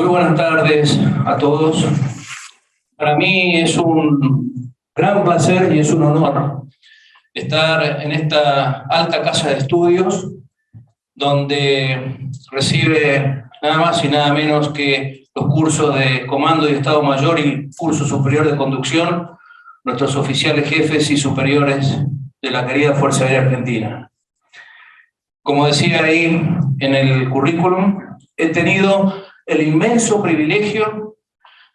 buenas tardes a todos. Para mí es un gran placer y es un honor estar en esta alta casa de estudios, donde recibe nada más y nada menos que los cursos de Comando y Estado Mayor y curso superior de conducción, nuestros oficiales jefes y superiores de la querida Fuerza Aérea Argentina. Como decía ahí en el currículum, he tenido el inmenso privilegio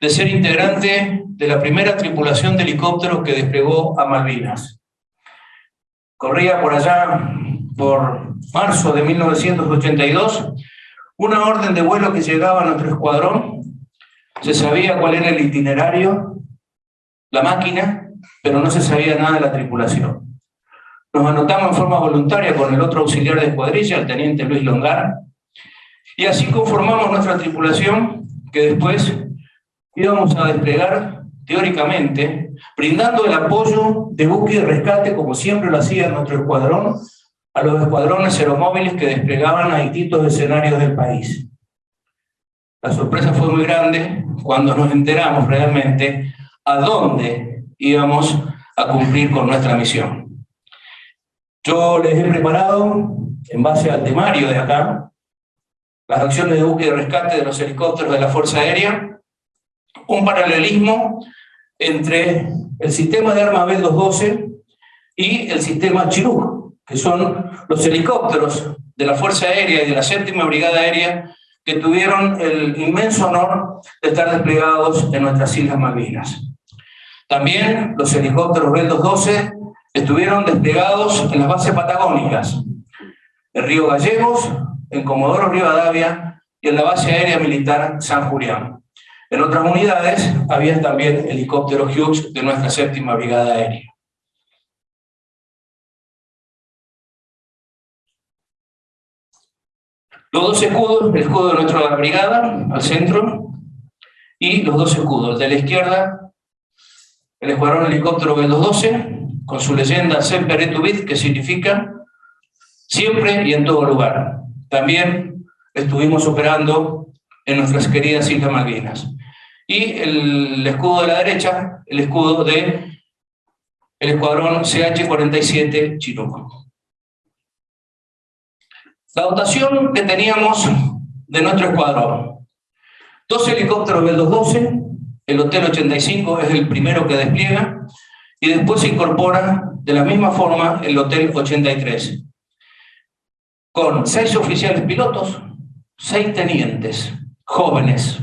de ser integrante de la primera tripulación de helicópteros que desplegó a Malvinas. Corría por allá, por marzo de 1982, una orden de vuelo que llegaba a nuestro escuadrón. Se sabía cuál era el itinerario, la máquina, pero no se sabía nada de la tripulación. Nos anotamos en forma voluntaria con el otro auxiliar de escuadrilla, el teniente Luis Longar, y así conformamos nuestra tripulación, que después íbamos a desplegar teóricamente, brindando el apoyo de búsqueda y rescate, como siempre lo hacía nuestro escuadrón, a los escuadrones aeromóviles que desplegaban a distintos escenarios del país. La sorpresa fue muy grande cuando nos enteramos realmente a dónde íbamos a cumplir con nuestra misión. Yo les he preparado, en base al temario de acá, las acciones de búsqueda y rescate de los helicópteros de la Fuerza Aérea, un paralelismo entre el sistema de arma Bell-212 y el sistema Chinook, que son los helicópteros de la Fuerza Aérea y de la 7ª Brigada Aérea que tuvieron el inmenso honor de estar desplegados en nuestras Islas Malvinas. También los helicópteros Bell-212 estuvieron desplegados en las bases patagónicas, en Río Gallegos, en Comodoro Rivadavia y en la base aérea militar San Julián. En otras unidades había también helicópteros Hughes de nuestra 7ª Brigada Aérea. Los dos escudos, el escudo de nuestra brigada al centro y los dos escudos. De la izquierda, el escuadrón helicóptero Bell-212 con su leyenda Semper et Tulit, que significa siempre y en todo lugar. También estuvimos operando en nuestras queridas Islas Malvinas. Y el escudo de la derecha, el escudo del escuadrón CH-47 Chinook. La dotación que teníamos de nuestro escuadrón: 2 helicópteros Bell-212, el Hotel 85 es el primero que despliega, y después se incorpora de la misma forma el Hotel 83, con 6 oficiales pilotos, 6 tenientes jóvenes,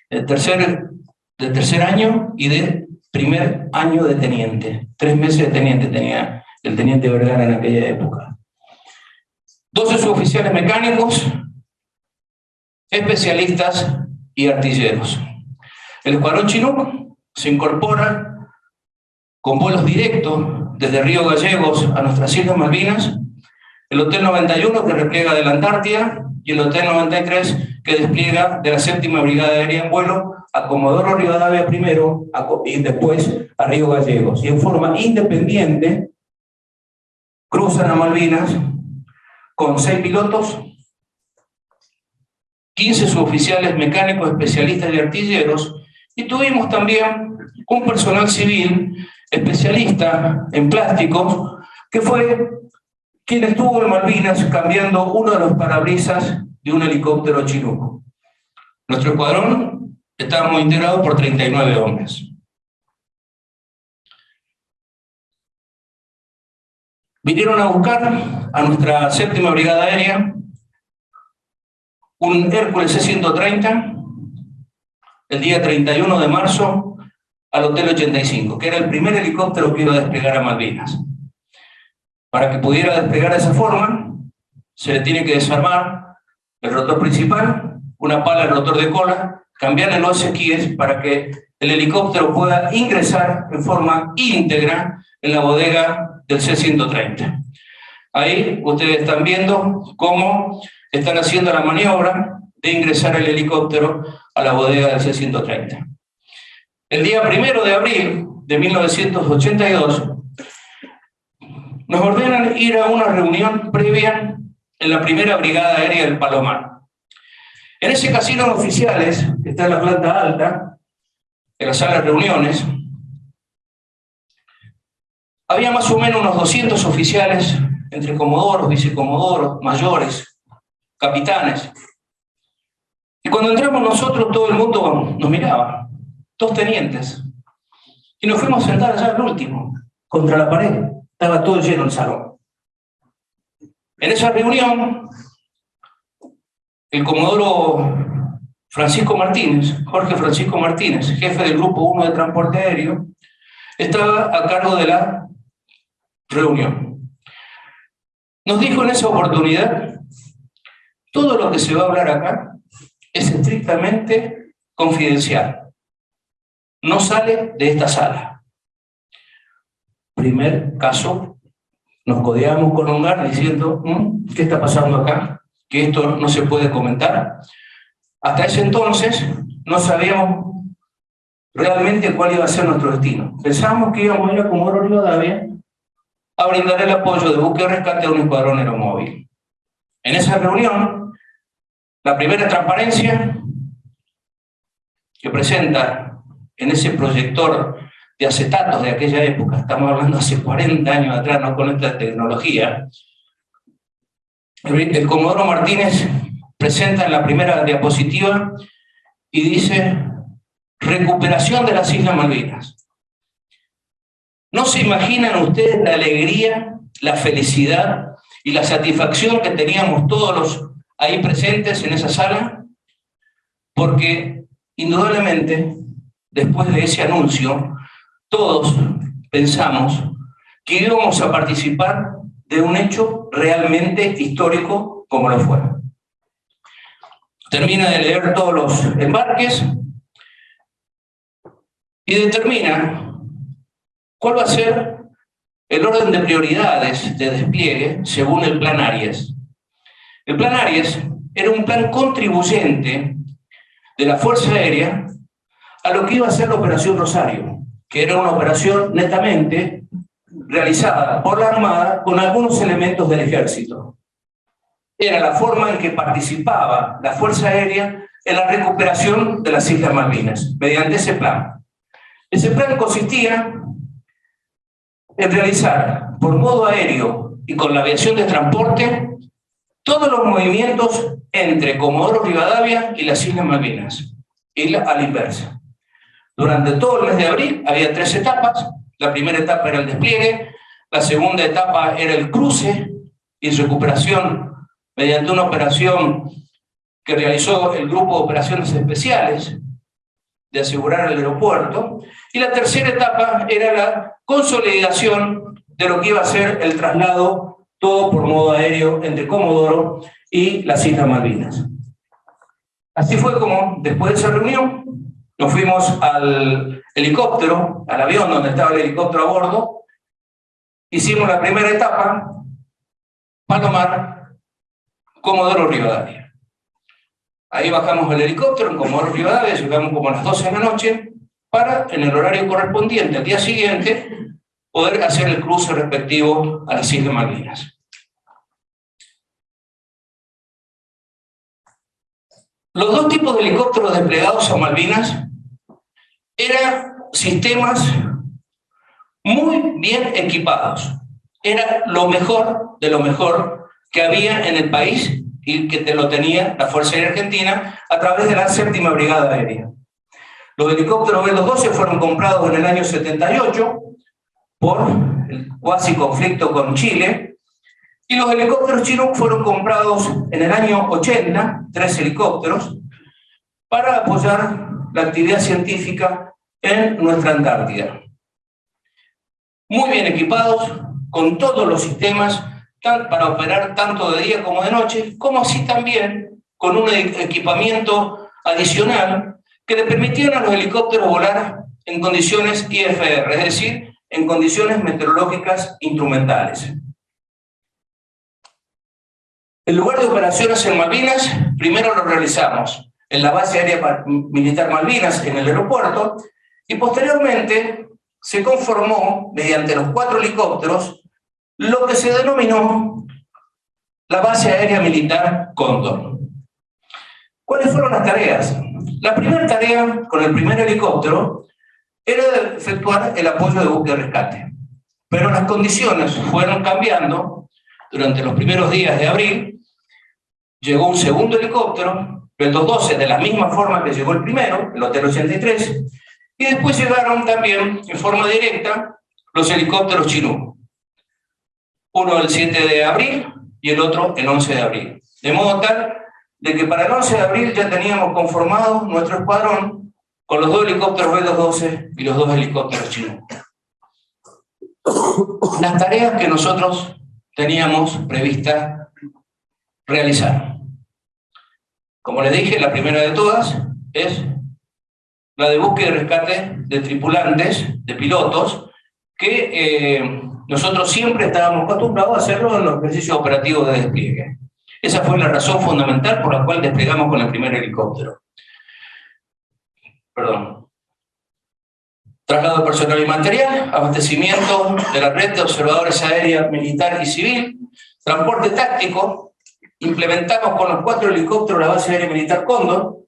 de tercer año y de primer año de teniente. 3 meses de teniente tenía el teniente Vergara en aquella época. 12 suboficiales mecánicos, especialistas y artilleros. El escuadrón Chinook se incorpora con vuelos directos desde Río Gallegos a nuestras Islas Malvinas, el Hotel 91 que repliega de la Antártida y el Hotel 93 que despliega de la 7ª Brigada Aérea en vuelo a Comodoro Rivadavia primero y después a Río Gallegos. Y en forma independiente cruzan a Malvinas con 6 pilotos, 15 suboficiales mecánicos, especialistas y artilleros, y tuvimos también un personal civil especialista en plásticos que fue quien estuvo en Malvinas cambiando uno de los parabrisas de un helicóptero Chinook. Nuestro escuadrón estábamos integrados por 39 hombres. Vinieron a buscar a nuestra 7ª Brigada Aérea un Hércules C-130 el día 31 de marzo al Hotel 85, que era el primer helicóptero que iba a desplegar a Malvinas. Para que pudiera desplegar de esa forma, se le tiene que desarmar el rotor principal, una pala del rotor de cola, cambiarle los esquíes para que el helicóptero pueda ingresar en forma íntegra en la bodega del C-130. Ahí ustedes están viendo cómo están haciendo la maniobra de ingresar el helicóptero a la bodega del C-130. El día 1 de abril de 1982, nos ordenan ir a una reunión previa en la 1ª Brigada Aérea del Palomar. En ese casino de oficiales, que está en la planta alta, en la sala de reuniones, había más o menos unos 200 oficiales, entre comodoros, vicecomodoros, mayores, capitanes. Y cuando entramos nosotros, todo el mundo nos miraba, todos tenientes. Y nos fuimos a sentar allá al último, contra la pared. Estaba todo lleno el salón. En esa reunión, el comodoro Francisco Martínez, Jorge Francisco Martínez, jefe del Grupo 1 de Transporte Aéreo, estaba a cargo de la reunión. Nos dijo en esa oportunidad: todo lo que se va a hablar acá es estrictamente confidencial. No sale de esta sala. Primer caso, nos codeamos con Ongar diciendo: ¿qué está pasando acá? Que esto no se puede comentar. Hasta ese entonces no sabíamos realmente cuál iba a ser nuestro destino. Pensábamos que íbamos a ir a Comodoro Rivadavia a brindar el apoyo de búsqueda y rescate a un escuadrón aeromóvil. En esa reunión, la primera transparencia que presenta en ese proyector de acetatos de aquella época, estamos hablando hace 40 años atrás, no con esta tecnología, el comodoro Martínez presenta en la primera diapositiva y dice: recuperación de las Islas Malvinas. ¿No se imaginan ustedes la alegría, la felicidad y la satisfacción que teníamos todos los ahí presentes en esa sala? Porque indudablemente, después de ese anuncio, todos pensamos que íbamos a participar de un hecho realmente histórico como lo fue. Termina de leer todos los embarques y determina cuál va a ser el orden de prioridades de despliegue según el Plan Aries. El Plan Aries era un plan contribuyente de la Fuerza Aérea a lo que iba a ser la Operación Rosario, que era una operación netamente realizada por la Armada con algunos elementos del Ejército. Era la forma en que participaba la Fuerza Aérea en la recuperación de las Islas Malvinas, mediante ese plan. Ese plan consistía en realizar por modo aéreo y con la aviación de transporte todos los movimientos entre Comodoro Rivadavia y las Islas Malvinas, y a la inversa. Durante todo el mes de abril había 3 etapas. La primera etapa era el despliegue, la segunda etapa era el cruce y recuperación mediante una operación que realizó el Grupo de Operaciones Especiales de asegurar el aeropuerto, y la tercera etapa era la consolidación de lo que iba a ser el traslado, todo por modo aéreo, entre Comodoro y las Islas Malvinas. Así fue como, después de esa reunión, nos fuimos al helicóptero, al avión donde estaba el helicóptero a bordo, hicimos la primera etapa, Palomar, Comodoro Rivadavia. Ahí bajamos el helicóptero en Comodoro Rivadavia, llegamos como a las 12 de la noche, para, en el horario correspondiente al día siguiente, poder hacer el cruce respectivo a las Islas Malvinas. Los dos tipos de helicópteros desplegados a Malvinas eran sistemas muy bien equipados. Era lo mejor de lo mejor que había en el país y que te lo tenía la Fuerza Aérea Argentina a través de la 7ª Brigada Aérea. Los helicópteros B-212 fueron comprados en el año 78 por el cuasi conflicto con Chile, y los helicópteros chinos fueron comprados en el año 80, 3 helicópteros, para apoyar la actividad científica en nuestra Antártida. Muy bien equipados, con todos los sistemas para operar tanto de día como de noche, como así también con un equipamiento adicional que le permitían a los helicópteros volar en condiciones IFR, es decir, en condiciones meteorológicas instrumentales. El lugar de operaciones en Malvinas, primero lo realizamos en la Base Aérea Militar Malvinas, en el aeropuerto, y posteriormente se conformó, mediante los 4 helicópteros, lo que se denominó la Base Aérea Militar Cóndor. ¿Cuáles fueron las tareas? La primera tarea con el primer helicóptero era efectuar el apoyo de búsqueda y rescate. Pero las condiciones fueron cambiando. Durante los primeros días de abril llegó un segundo helicóptero, el 212, de la misma forma que llegó el primero, el Hotel 83, y después llegaron también en forma directa los helicópteros Chinook. Uno el 7 de abril y el otro el 11 de abril. De modo tal de que para el 11 de abril ya teníamos conformado nuestro escuadrón con los 2 helicópteros B-212 y los 2 helicópteros Chinook. Las tareas que nosotros teníamos prevista realizar. Como les dije, la primera de todas es la de búsqueda y rescate de tripulantes, de pilotos, que nosotros siempre estábamos acostumbrados a hacerlo en los ejercicios operativos de despliegue. Esa fue la razón fundamental por la cual desplegamos con el primer helicóptero. Perdón. Traslado de personal y material, abastecimiento de la red de observadores aérea, militar y civil, transporte táctico, implementamos con los 4 helicópteros la base aérea militar Cóndor,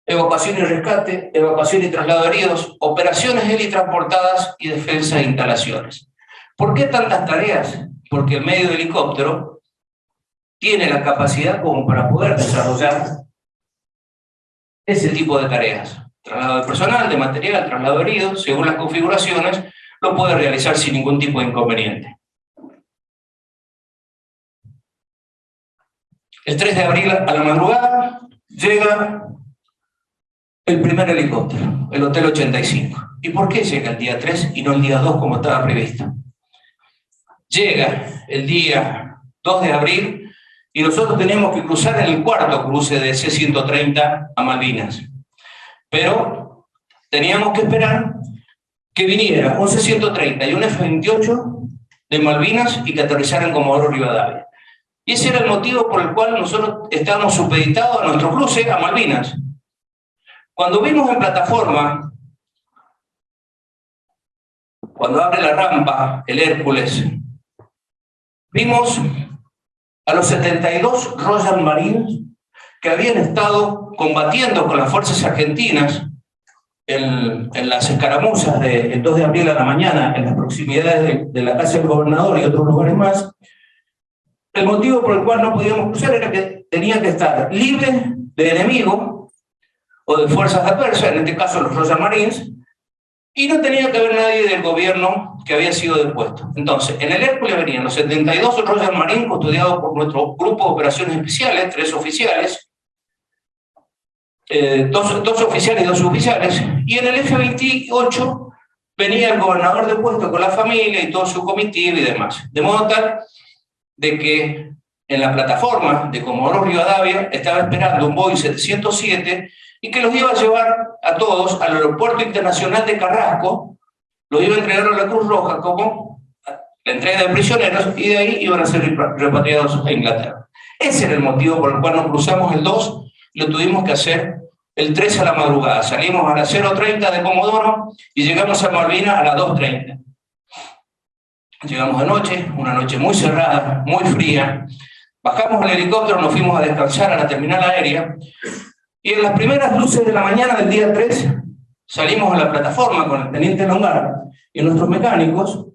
evacuación y rescate, evacuación y traslado de heridos, operaciones helitransportadas y defensa de instalaciones. ¿Por qué tantas tareas? Porque el medio de helicóptero tiene la capacidad como para poder desarrollar ese tipo de tareas. Traslado de personal, de material, traslado de heridos, según las configuraciones, lo puede realizar sin ningún tipo de inconveniente. El 3 de abril a la madrugada llega el primer helicóptero, el Hotel 85. ¿Y por qué llega el día 3 y no el día 2 como estaba previsto? Llega el día 2 de abril y nosotros teníamos que cruzar en el cuarto cruce de C-130 a Malvinas. Pero teníamos que esperar que viniera un C-130 y un F-28 de Malvinas y que aterrizaran en Comodoro Rivadavia. Y ese era el motivo por el cual nosotros estábamos supeditados a nuestro cruce a Malvinas. Cuando vimos en plataforma, cuando abre la rampa el Hércules, vimos a los 72 Royal Marines que habían estado combatiendo con las fuerzas argentinas en las escaramuzas del 2 de abril a la mañana, en las proximidades de la casa del gobernador y otros lugares más. El motivo por el cual no podíamos cruzar era que tenían que estar libres de enemigo o de fuerzas adversas, en este caso los Royal Marines, y no tenía que haber nadie del gobierno que había sido depuesto. Entonces, en el Hércules venían los 72 Royal Marines custodiados por nuestro grupo de operaciones especiales, 3 oficiales, 2 oficiales y 2 suboficiales, y en el F-28 venía el gobernador depuesto con la familia y todo su comitiva y demás. De modo tal de que en la plataforma de Comodoro Rivadavia estaba esperando un Boeing 707 y que los iba a llevar a todos al aeropuerto internacional de Carrasco, los iba a entregar a la Cruz Roja como la entrega de prisioneros y de ahí iban a ser repatriados a Inglaterra. Ese era el motivo por el cual nos cruzamos el 2 y lo tuvimos que hacer el 3 a la madrugada. Salimos a las 0:30 de Comodoro y llegamos a Malvinas a las 2:30. Llegamos de noche, una noche muy cerrada, muy fría. Bajamos el helicóptero, nos fuimos a descansar a la terminal aérea y en las primeras luces de la mañana del día 3 salimos a la plataforma con el teniente Longar y nuestros mecánicos.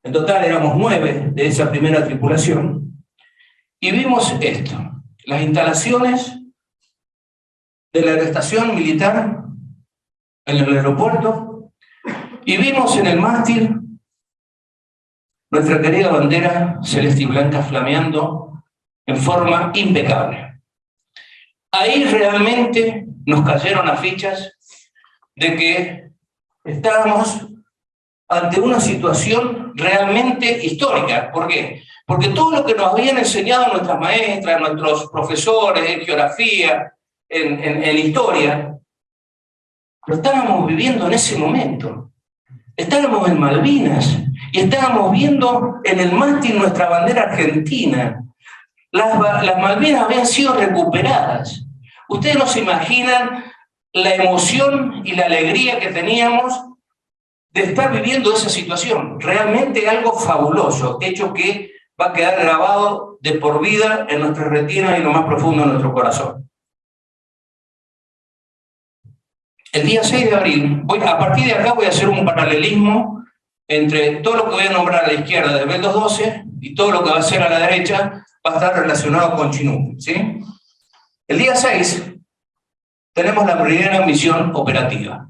En total éramos 9 de esa primera tripulación y vimos esto, las instalaciones de la estación militar en el aeropuerto y vimos en el mástil nuestra querida bandera celeste y blanca flameando en forma impecable. Ahí realmente nos cayeron las fichas de que estábamos ante una situación realmente histórica. ¿Por qué? Porque todo lo que nos habían enseñado nuestras maestras, nuestros profesores en geografía, en historia, lo estábamos viviendo en ese momento. Estábamos en Malvinas y estábamos viendo en el mástil nuestra bandera argentina. Las Malvinas habían sido recuperadas. Ustedes no se imaginan la emoción y la alegría que teníamos de estar viviendo esa situación. Realmente algo fabuloso, hecho que va a quedar grabado de por vida en nuestra retina y en lo más profundo de nuestro corazón. el día 6 de abril, a partir de acá voy a hacer un paralelismo entre todo lo que voy a nombrar a la izquierda de Bel 212 y todo lo que va a ser a la derecha va a estar relacionado con Chinook, ¿sí? El día 6 tenemos la primera misión operativa,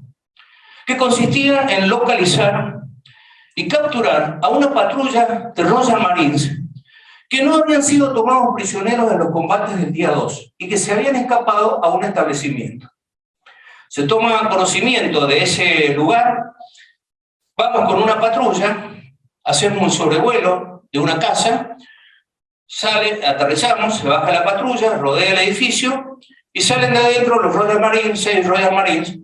que consistía en localizar y capturar a una patrulla de Royal Marines que no habían sido tomados prisioneros en los combates del día 2 y que se habían escapado a un establecimiento. Se toma conocimiento de ese lugar, vamos con una patrulla, hacemos un sobrevuelo de una casa, aterrizamos, se baja la patrulla, rodea el edificio y salen de adentro los Royal Marines, 6 Royal Marines,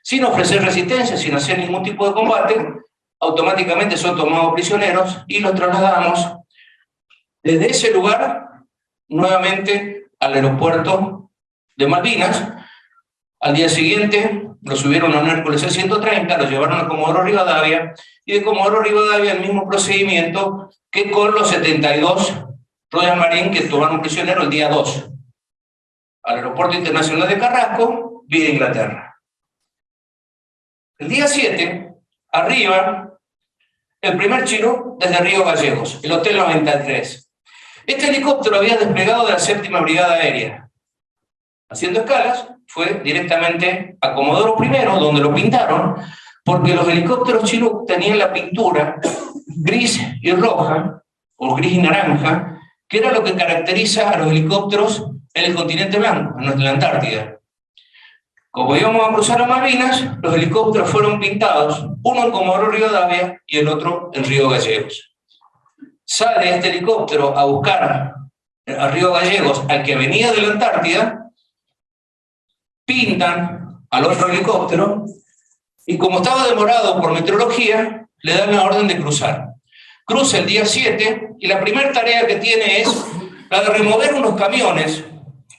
sin ofrecer resistencia, sin hacer ningún tipo de combate, automáticamente son tomados prisioneros y los trasladamos desde ese lugar nuevamente al aeropuerto de Malvinas. Al día siguiente lo subieron a un Hércules C-130, lo llevaron a Comodoro Rivadavia, y de Comodoro Rivadavia el mismo procedimiento que con los 72 Royal Marines que tomaron prisionero el día 2, al Aeropuerto Internacional de Carrasco, vía Inglaterra. El día 7, arriba, el primer Chinook desde Río Gallegos, el Hotel 93. Este helicóptero había desplegado de la 7ª Brigada Aérea. Haciendo escalas, fue directamente a Comodoro I, donde lo pintaron, porque los helicópteros Chinook tenían la pintura gris y roja, o gris y naranja, que era lo que caracteriza a los helicópteros en el continente blanco, en la Antártida. Como íbamos a cruzar a Malvinas, los helicópteros fueron pintados, uno en Comodoro Rivadavia y el otro en Río Gallegos. Sale este helicóptero a buscar a Río Gallegos al que venía de la Antártida, pintan al otro helicóptero y como estaba demorado por meteorología, le dan la orden de cruzar. Cruza el día 7 y la primera tarea que tiene es la de remover unos camiones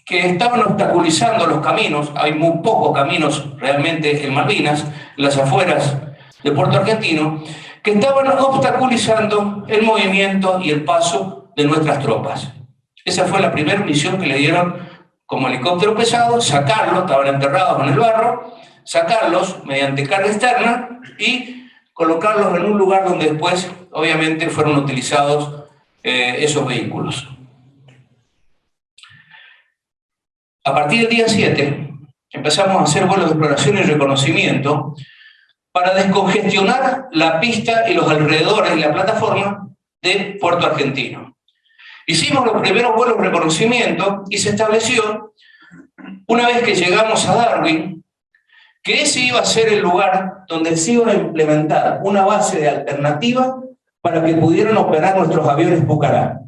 que estaban obstaculizando los caminos. Hay muy pocos caminos realmente en Malvinas, en las afueras de Puerto Argentino, que estaban obstaculizando el movimiento y el paso de nuestras tropas. Esa fue la primera misión que le dieron como helicóptero pesado, sacarlos, estaban enterrados en el barro, sacarlos mediante carga externa y colocarlos en un lugar donde después, obviamente, fueron utilizados esos vehículos. A partir del día 7, empezamos a hacer vuelos de exploración y reconocimiento para descongestionar la pista y los alrededores y la plataforma de Puerto Argentino. Hicimos los primeros vuelos de reconocimiento y se estableció, una vez que llegamos a Darwin, que ese iba a ser el lugar donde se iba a implementar una base de alternativa para que pudieran operar nuestros aviones Pucará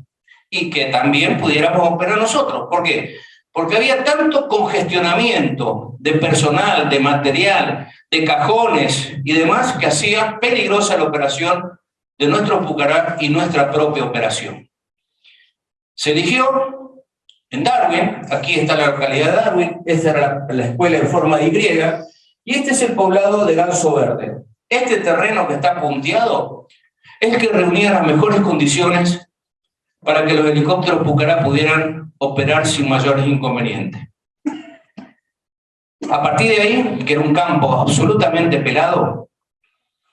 y que también pudiéramos operar nosotros. ¿Por qué? Porque había tanto congestionamiento de personal, de material, de cajones y demás que hacía peligrosa la operación de nuestros Pucará y nuestra propia operación. Se eligió en Darwin, aquí está la localidad de Darwin, esta era la escuela en forma de Y, y este es el poblado de Ganso Verde. Este terreno que está punteado es el que reunía las mejores condiciones para que los helicópteros Pucará pudieran operar sin mayores inconvenientes. A partir de ahí, que era un campo absolutamente pelado,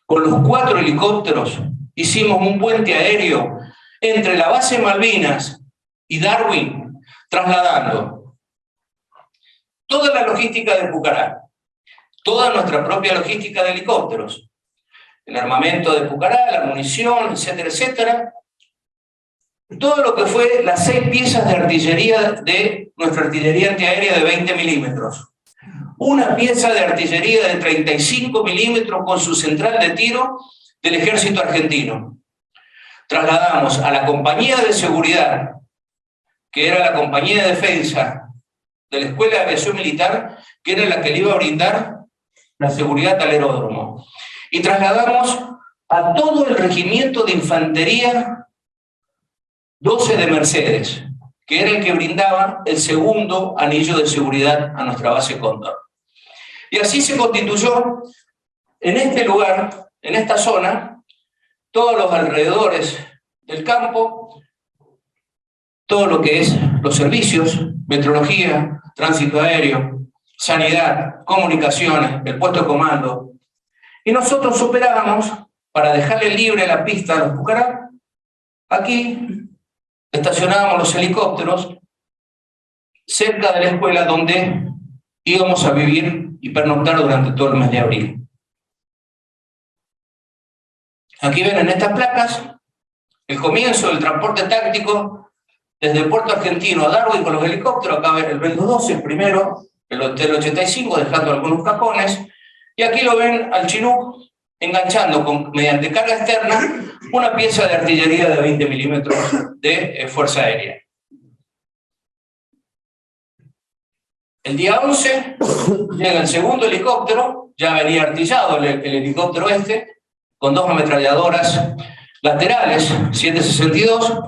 con los 4 helicópteros hicimos un puente aéreo entre la base Malvinas y Darwin, trasladando toda la logística de Pucará, toda nuestra propia logística de helicópteros, el armamento de Pucará, la munición, etcétera, etcétera, todo lo que fue las 6 piezas de artillería de nuestra artillería antiaérea de 20 milímetros, una pieza de artillería de 35 milímetros con su central de tiro del ejército argentino. Trasladamos a la compañía de seguridad, que era la compañía de defensa de la Escuela de Aviación Militar, que era la que le iba a brindar la seguridad al aeródromo. Y trasladamos a todo el regimiento de infantería 12 de Mercedes, que era el que brindaba el segundo anillo de seguridad a nuestra base Cóndor. Y así se constituyó en este lugar, en esta zona, todos los alrededores del campo, todo lo que es los servicios, meteorología, tránsito aéreo, sanidad, comunicaciones, el puesto de comando. Y nosotros operábamos para dejarle libre la pista a los Pucará. Aquí estacionábamos los helicópteros cerca de la escuela donde íbamos a vivir y pernoctar durante todo el mes de abril. Aquí ven en estas placas el comienzo del transporte táctico desde el puerto argentino a Darwin con los helicópteros. Acá ven el Bell 212, el primero, el Hotel 85, dejando algunos cajones. Y aquí lo ven al Chinook enganchando mediante carga externa una pieza de artillería de 20 milímetros de Fuerza Aérea. El día 11 llega el segundo helicóptero, ya venía artillado el helicóptero con 2 ametralladoras laterales, 762,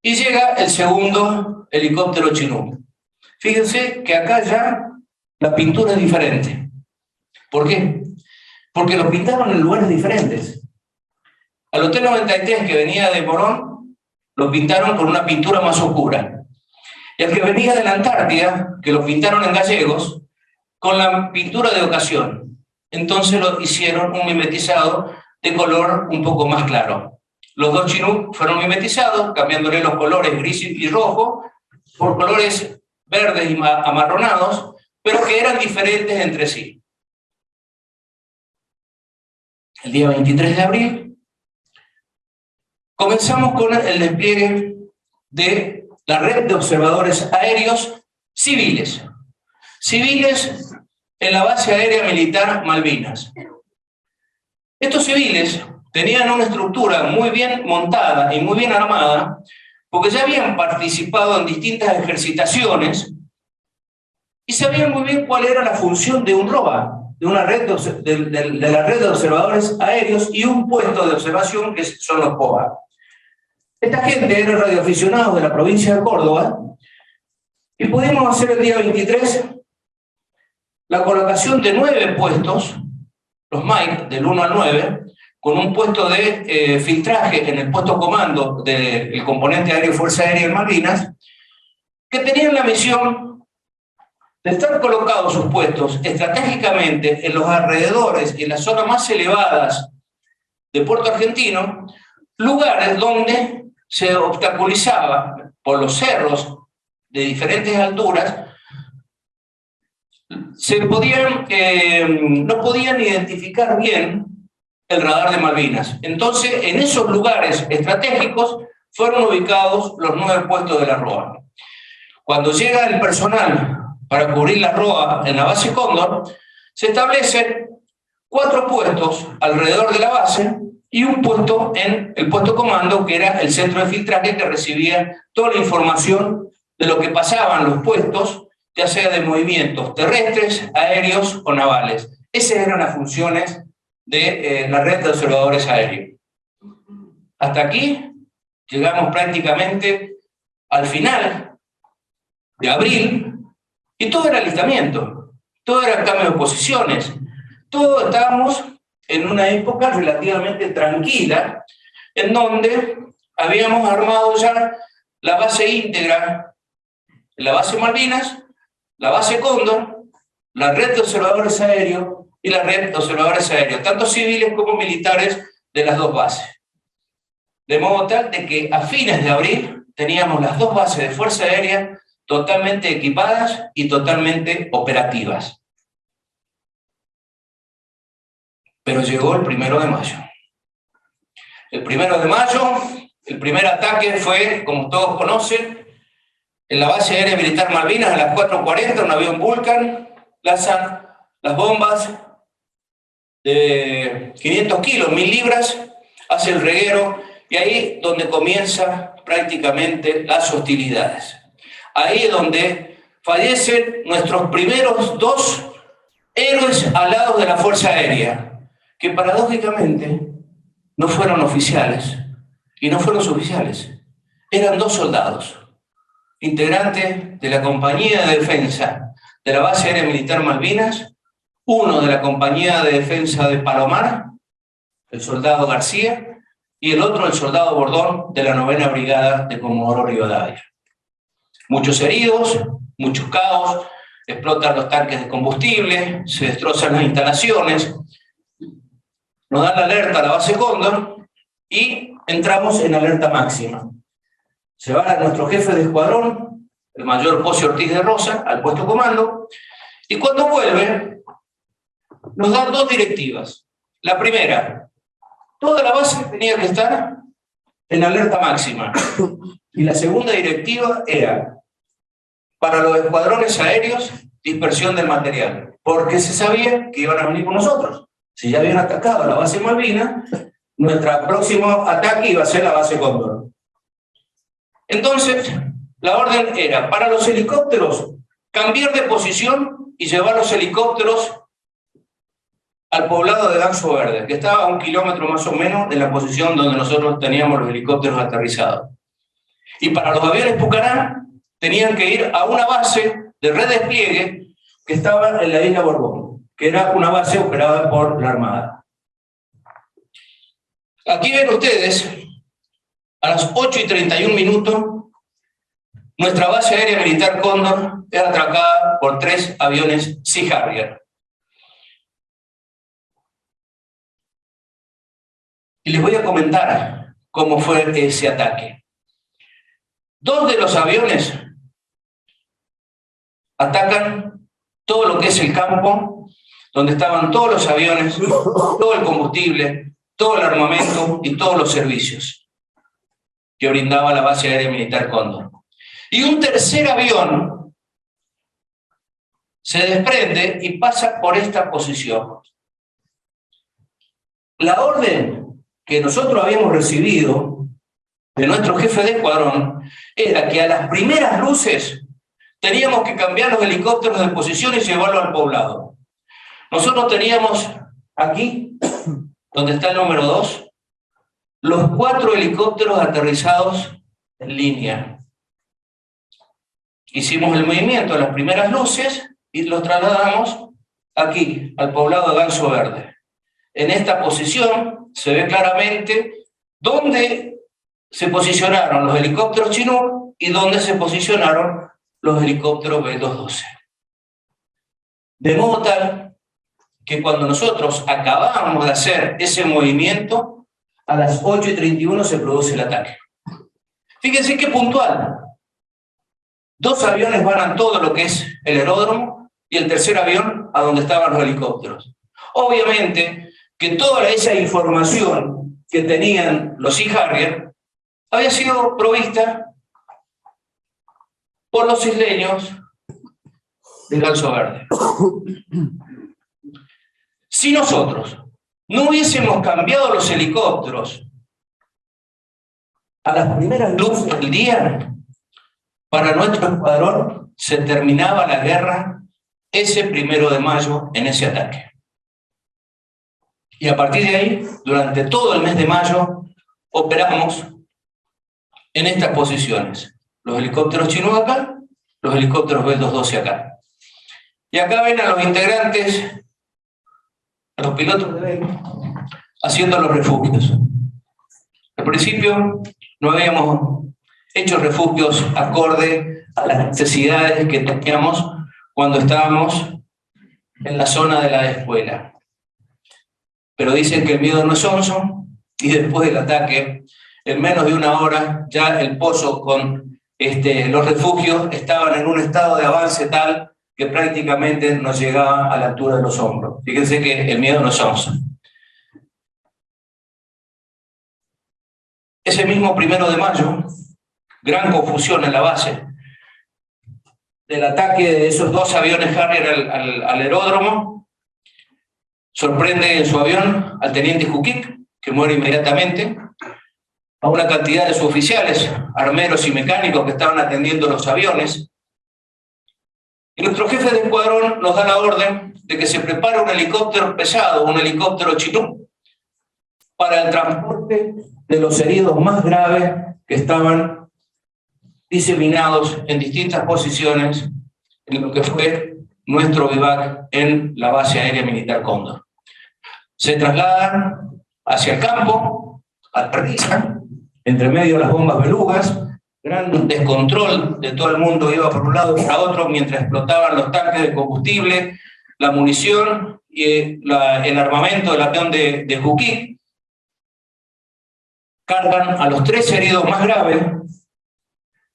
y llega el segundo helicóptero Chinook. Fíjense que acá ya la pintura es diferente. ¿Por qué? Porque lo pintaron en lugares diferentes. Al Hotel 93, que venía de Morón, lo pintaron con una pintura más oscura. Y al que venía de la Antártida, que lo pintaron en Gallegos, con la pintura de ocasión. Entonces lo hicieron un mimetizado de color un poco más claro. Los 2 Chinook fueron mimetizados, cambiándole los colores gris y rojo por colores verdes y amarronados, pero que eran diferentes entre sí. El día 23 de abril comenzamos con el despliegue de la red de observadores aéreos civiles. Civiles en la base aérea militar Malvinas. Estos civiles tenían una estructura muy bien montada y muy bien armada, porque ya habían participado en distintas ejercitaciones y sabían muy bien cuál era la función de un ROA, de una red de la red de observadores aéreos y un puesto de observación que son los POA. Esta gente era radioaficionados de la provincia de Córdoba y pudimos hacer el día 23 la colocación de 9 puestos, los MIC del 1 al 9, con un puesto de filtraje en el puesto comando del componente aéreo Fuerza Aérea en Malvinas, que tenían la misión de estar colocados sus puestos estratégicamente en los alrededores y en las zonas más elevadas de Puerto Argentino, lugares donde se obstaculizaba por los cerros de diferentes alturas, no podían identificar bien el radar de Malvinas. Entonces, en esos lugares estratégicos fueron ubicados los 9 puestos de la ROA. Cuando llega el personal para cubrir la ROA en la base Cóndor, se establecen 4 puestos alrededor de la base y un puesto en el puesto comando, que era el centro de filtraje que recibía toda la información de lo que pasaban los puestos, ya sea de movimientos terrestres, aéreos o navales. Esas eran las funciones de la red de observadores aéreos. Hasta aquí llegamos prácticamente al final de abril y todo era alistamiento, todo era cambio de posiciones, todos estábamos en una época relativamente tranquila en donde habíamos armado ya la base íntegra, la base Malvinas, la base Cóndor, la red de observadores aéreos y la red de observadores aéreos, tanto civiles como militares de las 2 bases. De modo tal de que a fines de abril teníamos las 2 bases de Fuerza Aérea totalmente equipadas y totalmente operativas. Pero llegó el 1 de mayo. El 1 de mayo, el primer ataque fue, como todos conocen, en la base aérea militar Malvinas a las 4:40, un avión Vulcan, lanzan las bombas de 500 kilos, 1000 libras, hacia el reguero, y ahí donde comienzan prácticamente las hostilidades. Ahí es donde fallecen nuestros primeros 2 héroes alados de la Fuerza Aérea, que paradójicamente no fueron oficiales y no fueron suboficiales. Eran 2 soldados, integrantes de la Compañía de Defensa de la Base Aérea Militar Malvinas, uno de la Compañía de Defensa de Palomar, el soldado García, y el otro, el soldado Bordón, de la 9ª Brigada de Comodoro Rivadavia. Muchos heridos, muchos caos, explotan los tanques de combustible, se destrozan las instalaciones, nos dan la alerta a la base Cóndor y entramos en alerta máxima. Se va nuestro jefe de escuadrón, el mayor Pocio Ortiz de Rosa, al puesto comando, y cuando vuelve nos dan dos directivas. La primera, toda la base tenía que estar en alerta máxima. Y la segunda directiva era, para los escuadrones aéreos, dispersión del material, porque se sabía que iban a venir con nosotros. Si ya habían atacado la base Malvinas, nuestro próximo ataque iba a ser la base Cóndor. Entonces, la orden era, para los helicópteros, cambiar de posición y llevar los helicópteros al poblado de Ganso Verde, que estaba a 1 kilómetro más o menos de la posición donde nosotros teníamos los helicópteros aterrizados. Y para los aviones Pucará, tenían que ir a una base de redespliegue que estaba en la isla Borbón, que era una base operada por la Armada. Aquí ven ustedes, a las 8:31, nuestra base aérea militar Cóndor es atracada por 3 aviones Sea Harrier. Y les voy a comentar cómo fue ese ataque. 2 de los aviones atacan todo lo que es el campo, donde estaban todos los aviones, todo el combustible, todo el armamento y todos los servicios que brindaba la base aérea militar Cóndor. Y un tercer avión se desprende y pasa por esta posición. La orden que nosotros habíamos recibido de nuestro jefe de escuadrón era que a las primeras luces teníamos que cambiar los helicópteros de posición y llevarlos al poblado. Nosotros teníamos aquí, donde está el número 2, los 4 helicópteros aterrizados en línea. Hicimos el movimiento a las primeras luces y los trasladamos aquí, al poblado de Ganso Verde. En esta posición se ve claramente dónde se posicionaron los helicópteros Chinook y dónde se posicionaron los helicópteros B-212. De modo tal que cuando nosotros acabábamos de hacer ese movimiento, a las 8:31 se produce el ataque. Fíjense qué puntual. 2 aviones van a todo lo que es el aeródromo y el tercer avión a donde estaban los helicópteros. Obviamente que toda esa información que tenían los Sea Harrier había sido provista por los isleños de Ganso Verde. Si nosotros no hubiésemos cambiado los helicópteros a las primeras luces del día, para nuestro escuadrón se terminaba la guerra ese 1 de mayo en ese ataque. Y a partir de ahí, durante todo el mes de mayo, operamos en estas posiciones. Los helicópteros Chinook acá, los helicópteros B-212 acá. Y acá ven a los integrantes, a los pilotos de B, haciendo los refugios. Al principio no habíamos hecho refugios acorde a las necesidades que teníamos cuando estábamos en la zona de la escuela. Pero dicen que el miedo no es onzo, y después del ataque, en menos de 1 hora, ya el pozo con los refugios estaban en un estado de avance tal que prácticamente nos llegaba a la altura de los hombros. Fíjense que el miedo no es onzo. Ese mismo 1 de mayo, gran confusión en la base del ataque de esos 2 aviones Harrier al aeródromo. Sorprende en su avión al teniente Juquic, que muere inmediatamente, a una cantidad de suboficiales, armeros y mecánicos que estaban atendiendo los aviones. Y nuestro jefe de escuadrón nos da la orden de que se prepare un helicóptero pesado, un helicóptero Chinook, para el transporte de los heridos más graves que estaban diseminados en distintas posiciones en lo que fue nuestro vivac en la base aérea militar Cóndor. Se trasladan hacia el campo, aterrizan, entre medio de las bombas belugas, gran descontrol de todo el mundo, iba por un lado y para otro mientras explotaban los tanques de combustible, la munición y el armamento del avión de Juquí. Cargan a los 3 heridos más graves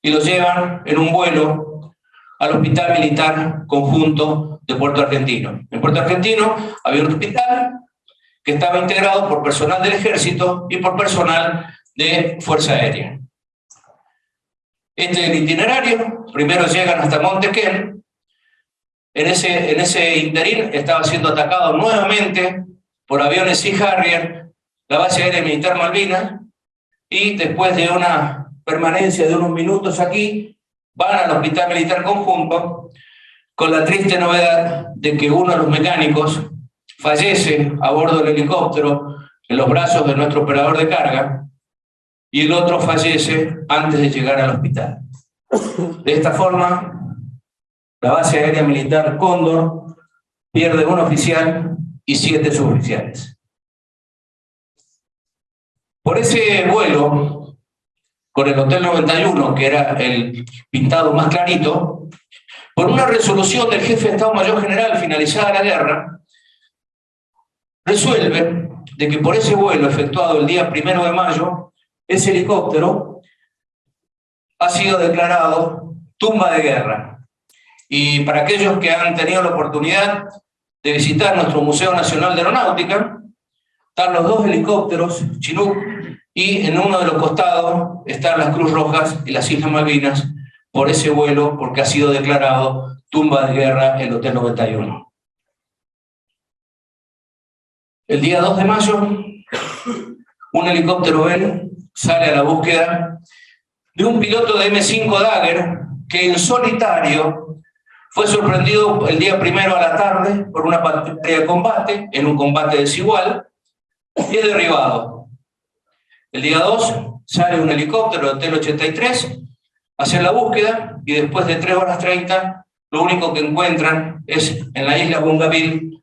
y los llevan en un vuelo al Hospital Militar Conjunto de Puerto Argentino. En Puerto Argentino había un hospital que estaba integrado por personal del Ejército y por personal de Fuerza Aérea. Este es el itinerario. Primero llegan hasta Montequén. En ese interín estaba siendo atacado nuevamente por aviones Sea Harrier, la base aérea militar Malvinas, y después de una permanencia de unos minutos aquí, van al Hospital Militar Conjunto con la triste novedad de que uno de los mecánicos fallece a bordo del helicóptero en los brazos de nuestro operador de carga y el otro fallece antes de llegar al hospital. De esta forma, la base aérea militar Cóndor pierde un oficial y 7 suboficiales. Por ese vuelo, con el Hotel 91, que era el pintado más clarito, por una resolución del jefe de Estado Mayor General finalizada la guerra, resuelve de que por ese vuelo efectuado el día 1 de mayo, ese helicóptero ha sido declarado tumba de guerra. Y para aquellos que han tenido la oportunidad de visitar nuestro Museo Nacional de Aeronáutica, están los 2 helicópteros Chinook y en uno de los costados están las Cruz Rojas y las Islas Malvinas por ese vuelo, porque ha sido declarado tumba de guerra el Hotel 91. El día 2 de mayo, un helicóptero Bell sale a la búsqueda de un piloto de M5 Dagger que en solitario fue sorprendido el día 1 a la tarde por una patrulla de combate, en un combate desigual, y es derribado. El día 2 sale un helicóptero del Hotel 83 a hacer la búsqueda y después de 3 horas 30 lo único que encuentran es en la isla Bungaville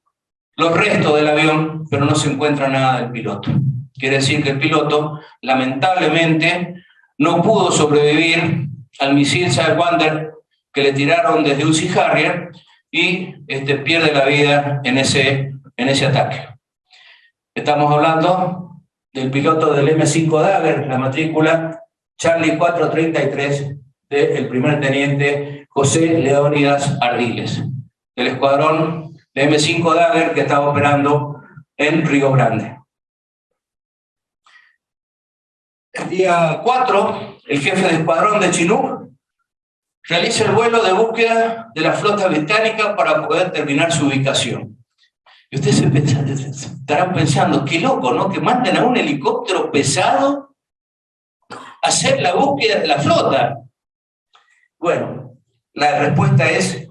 los restos del avión, pero no se encuentra nada del piloto. Quiere decir que el piloto lamentablemente no pudo sobrevivir al misil Sidewinder que le tiraron desde un Sea Harrier y pierde la vida en ese ataque. Estamos hablando del piloto del M5 Dagger, la matrícula Charlie 433 del primer teniente José Leónidas Ardiles, del escuadrón de M5 Dagger que estaba operando en Río Grande. El día 4, el jefe de escuadrón de Chinook realiza el vuelo de búsqueda de la flota británica para poder terminar su ubicación. Y ustedes estarán pensando, qué loco, ¿no? Que manden a un helicóptero pesado a hacer la búsqueda de la flota. Bueno, la respuesta es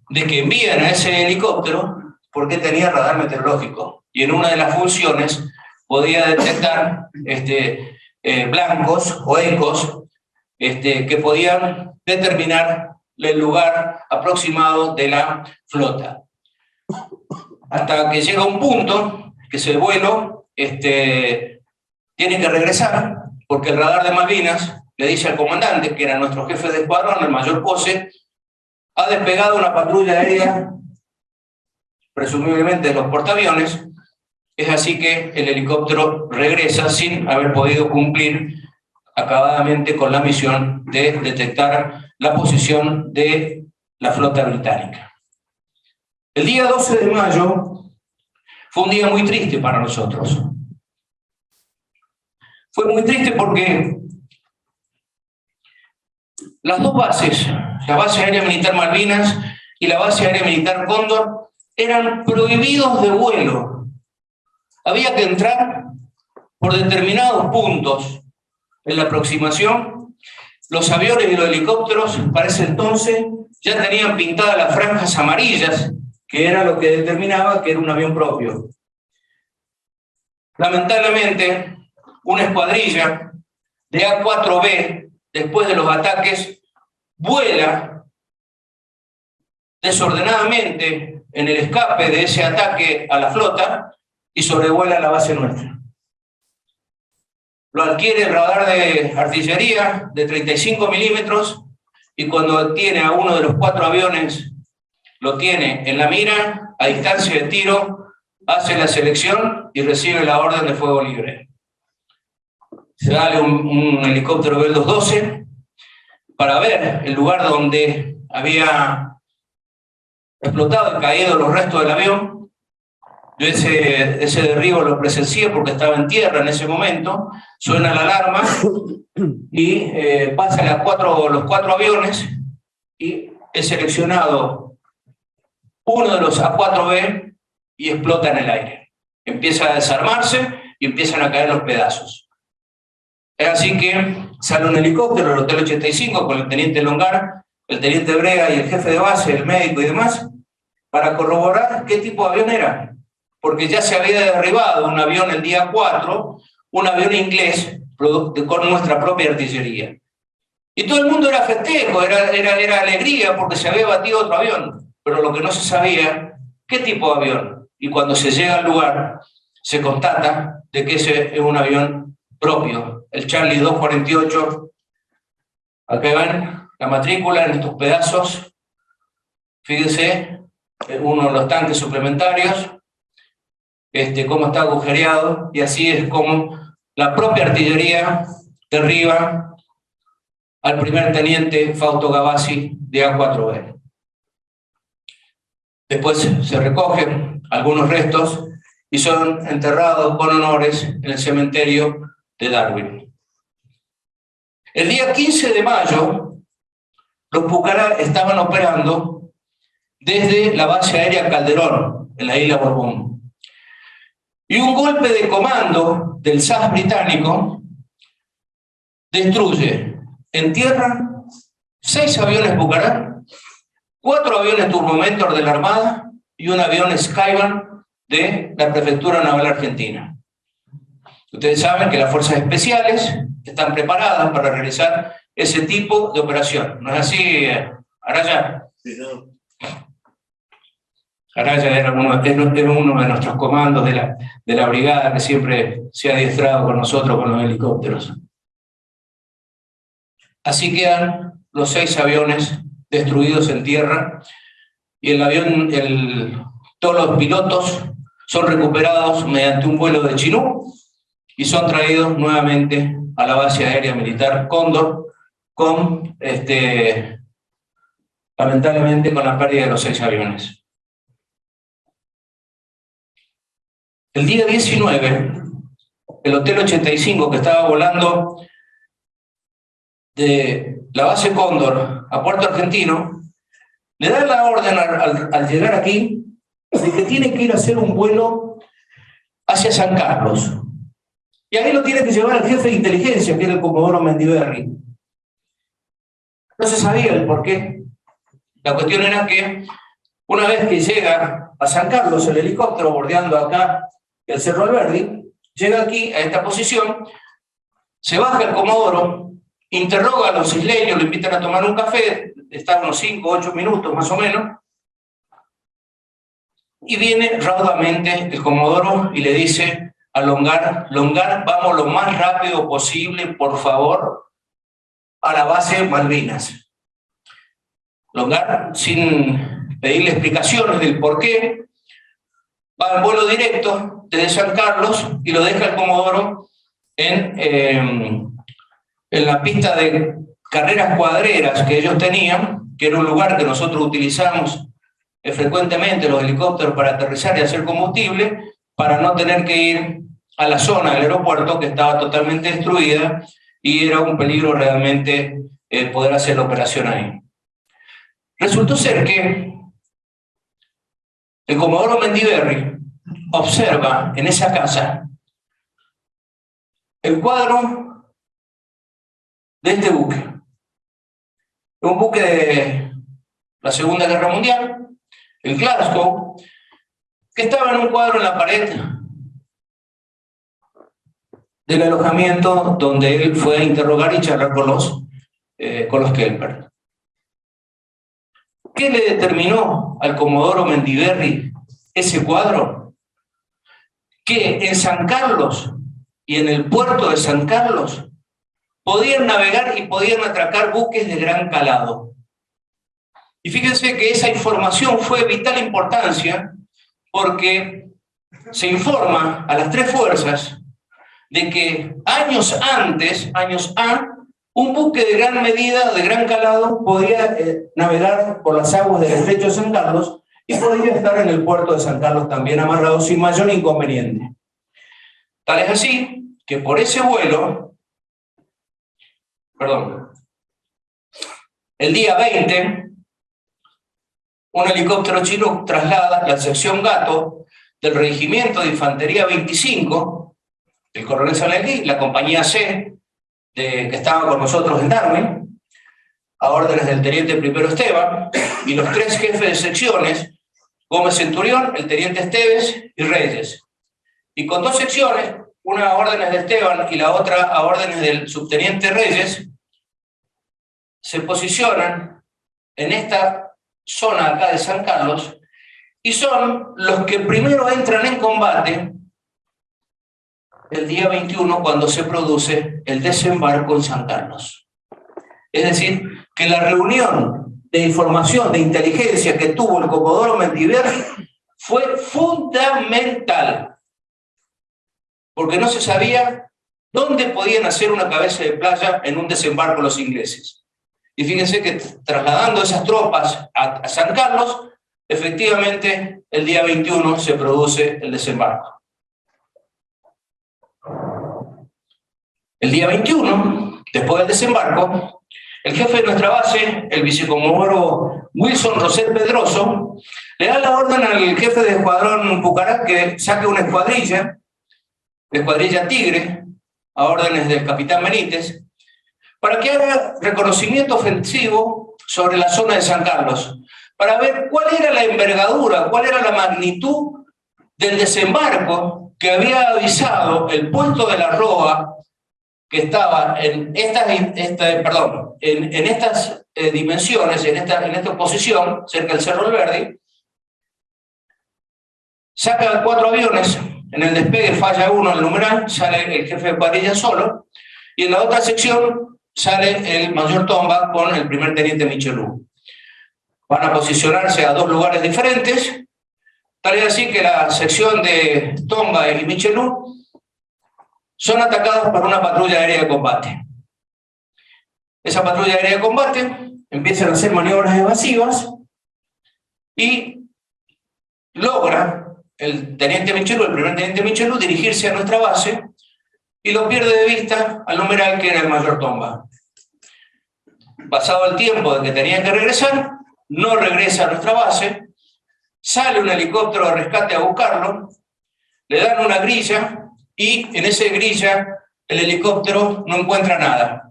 de que envían a ese helicóptero porque tenía radar meteorológico y en una de las funciones podía detectar blancos o ecos que podían determinar el lugar aproximado de la flota. Hasta que llega un punto que ese vuelo tiene que regresar porque el radar de Malvinas le dice al comandante, que era nuestro jefe de escuadrón, el mayor Pose, ha despegado una patrulla aérea, presumiblemente de los portaaviones. Es así que el helicóptero regresa sin haber podido cumplir acabadamente con la misión de detectar la posición de la flota británica. El día 12 de mayo fue un día muy triste para nosotros. Fue muy triste porque las 2 bases, la base aérea militar Malvinas y la base aérea militar Cóndor, eran prohibidos de vuelo. Había que entrar por determinados puntos en la aproximación. Los aviones y los helicópteros para ese entonces ya tenían pintadas las franjas amarillas, que era lo que determinaba que era un avión propio. Lamentablemente, una escuadrilla de A4B, después de los ataques, vuela desordenadamente en el escape de ese ataque a la flota y sobrevuela la base nuestra. lo adquiere el radar de artillería de 35 milímetros, y cuando tiene a uno de los 4 aviones, lo tiene en la mira, a distancia de tiro, hace la selección y recibe la orden de fuego libre. Se sale un helicóptero Bell 212 para ver el lugar donde había explotado y caído los restos del avión. Yo ese derribo lo presencié porque estaba en tierra en ese momento. Suena la alarma y pasan los 4 aviones, y he seleccionado uno de los A4B y explota en el aire. Empieza a desarmarse y empiezan a caer los pedazos. Es así que sale un helicóptero, el Hotel 85, con el teniente Longar, el teniente Brega y el jefe de base, el médico y demás, para corroborar qué tipo de avión era. Porque ya se había derribado un avión el día 4, un avión inglés con nuestra propia artillería. Y todo el mundo era festejo, era alegría porque se había batido otro avión. Pero lo que no se sabía, ¿qué tipo de avión? Y cuando se llega al lugar, se constata de que ese es un avión propio, el Charlie 248. Acá ven la matrícula en estos pedazos. Fíjense, uno de los tanques suplementarios, cómo está agujereado, y así es como la propia artillería derriba al primer teniente Fausto Gavassi de A4B. Después se recogen algunos restos y son enterrados con honores en el cementerio de Darwin. El día 15 de mayo, los Pucará estaban operando desde la base aérea Calderón, en la isla Borbón. Y un golpe de comando del SAS británico destruye en tierra 6 aviones Pucará, 4 aviones Turbomentor de la Armada y un avión Skyvan de la Prefectura Naval Argentina. Ustedes saben que las fuerzas especiales están preparadas para realizar ese tipo de operación. ¿No es así, Araya? Sí, no. Araya era uno de nuestros comandos de la brigada, que siempre se ha adiestrado con nosotros con los helicópteros. Así quedan los 6 aviones destruidos en tierra, y todos los pilotos son recuperados mediante un vuelo de Chinú y son traídos nuevamente a la base aérea militar Cóndor, lamentablemente con la pérdida de los 6 aviones. El día 19, el Hotel 85, que estaba volando de la base Cóndor a Puerto Argentino, le dan la orden al llegar aquí de que tiene que ir a hacer un vuelo hacia San Carlos. Y ahí lo tiene que llevar el jefe de inteligencia, que era el comodoro Mendiberri. No se sabía el por qué. La cuestión era que una vez que llega a San Carlos el helicóptero, bordeando acá el Cerro Alberdi, llega aquí a esta posición, se baja el comodoro, interroga a los isleños, lo invitan a tomar un café, está unos 5 o 8 minutos más o menos, y viene raudamente el comodoro y le dice a Longar: vamos lo más rápido posible, por favor, a la base Malvinas. Longar, sin pedirle explicaciones del por qué, va en vuelo directo desde San Carlos y lo deja el comodoro en la pista de carreras cuadreras que ellos tenían, que era un lugar que nosotros utilizamos frecuentemente los helicópteros para aterrizar y hacer combustible, para no tener que ir a la zona del aeropuerto, que estaba totalmente destruida y era un peligro realmente poder hacer la operación ahí. Resultó ser que el comodoro Mendiberri observa en esa casa el cuadro de este buque. Un buque de la Segunda Guerra Mundial, el Glasgow, que estaba en un cuadro en la pared del alojamiento donde él fue a interrogar y charlar con los Kelper. ¿Qué le determinó al comodoro Mendiberri ese cuadro? Que en San Carlos y en el puerto de San Carlos podían navegar y podían atracar buques de gran calado. Y fíjense que esa información fue de vital importancia porque se informa a las tres fuerzas de que años antes, años A, un buque de gran medida, de gran calado, podía navegar por las aguas del estrecho de San Carlos y podía estar en el puerto de San Carlos también amarrado sin mayor inconveniente. Tal es así que por ese vuelo, el día 20, un helicóptero chino traslada la sección Gato del Regimiento de Infantería 25, el coronel Salegui, la compañía C, que estaba con nosotros en Darwin, a órdenes del teniente primero Esteban, y los tres jefes de secciones, Gómez Centurión, el teniente Esteves y Reyes. Y con dos secciones, una a órdenes de Esteban y la otra a órdenes del subteniente Reyes, se posicionan en esta zona acá de San Carlos y son los que primero entran en combate el día 21 cuando se produce el desembarco en San Carlos. Es decir, que la reunión de información, de inteligencia que tuvo el Comodoro Mentiverri fue fundamental, porque no se sabía dónde podían hacer una cabeza de playa en un desembarco los ingleses. Y fíjense que trasladando esas tropas a San Carlos, efectivamente el día 21 se produce el desembarco. El día 21, después del desembarco, el jefe de nuestra base, el vicecomodoro Wilson Rosel Pedroso, le da la orden al jefe de escuadrón Pucará que saque una escuadrilla, la escuadrilla Tigre, a órdenes del capitán Benítez, para que haga reconocimiento ofensivo sobre la zona de San Carlos, para ver cuál era la envergadura, cuál era la magnitud del desembarco que había avisado el puesto de la Roa, que estaba en estas dimensiones, en esta posición, cerca del Cerro Alberdi. Saca 4 aviones, en el despegue falla uno el numeral, sale el jefe de cuadrilla solo, y en la otra sección sale el mayor Tomba con el primer teniente Michelú. Van a posicionarse a 2 lugares diferentes, tal es así que la sección de Tomba y Michelú son atacados por una patrulla aérea de combate. Esa patrulla aérea de combate empieza a hacer maniobras evasivas y logra el teniente Michelú, el primer teniente Michelú, dirigirse a nuestra base y lo pierde de vista al numeral que era el mayor Tomba. Pasado el tiempo de que tenía que regresar, no regresa a nuestra base, sale un helicóptero de rescate a buscarlo, le dan una grilla y en esa grilla el helicóptero no encuentra nada.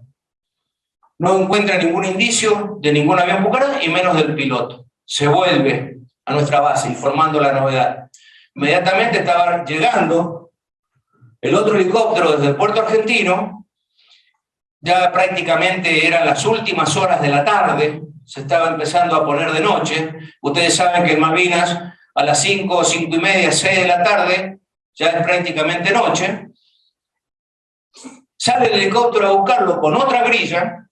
No encuentra ningún indicio de ningún avión Pucará y menos del piloto. Se vuelve a nuestra base informando la novedad. Inmediatamente estaba llegando el otro helicóptero desde el puerto argentino, ya prácticamente eran las últimas horas de la tarde, se estaba empezando a poner de noche. Ustedes saben que en Malvinas a las 5, 5 y media, 6 de la tarde, ya es prácticamente noche. Sale el helicóptero a buscarlo con otra grilla,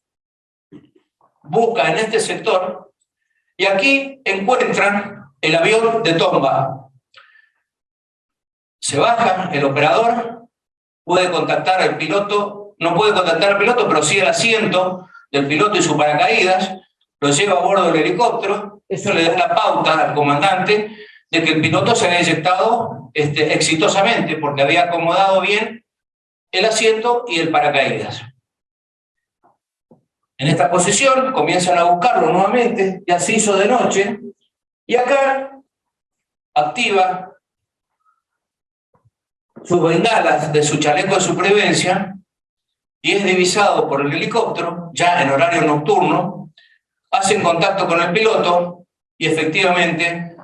busca en este sector, y aquí encuentran el avión de Tomba. Se baja el operador, puede contactar al piloto, no puede contactar al piloto, pero sí el asiento del piloto y su paracaídas, lo lleva a bordo del helicóptero. Eso le da la pauta al comandante de que el piloto se había eyectado exitosamente, porque había acomodado bien el asiento y el paracaídas. En esta posición comienzan a buscarlo nuevamente, ya se hizo de noche, y acá activa sus bengalas de su chaleco de supervivencia y es divisado por el helicóptero, ya en horario nocturno. Hacen contacto con el piloto y efectivamente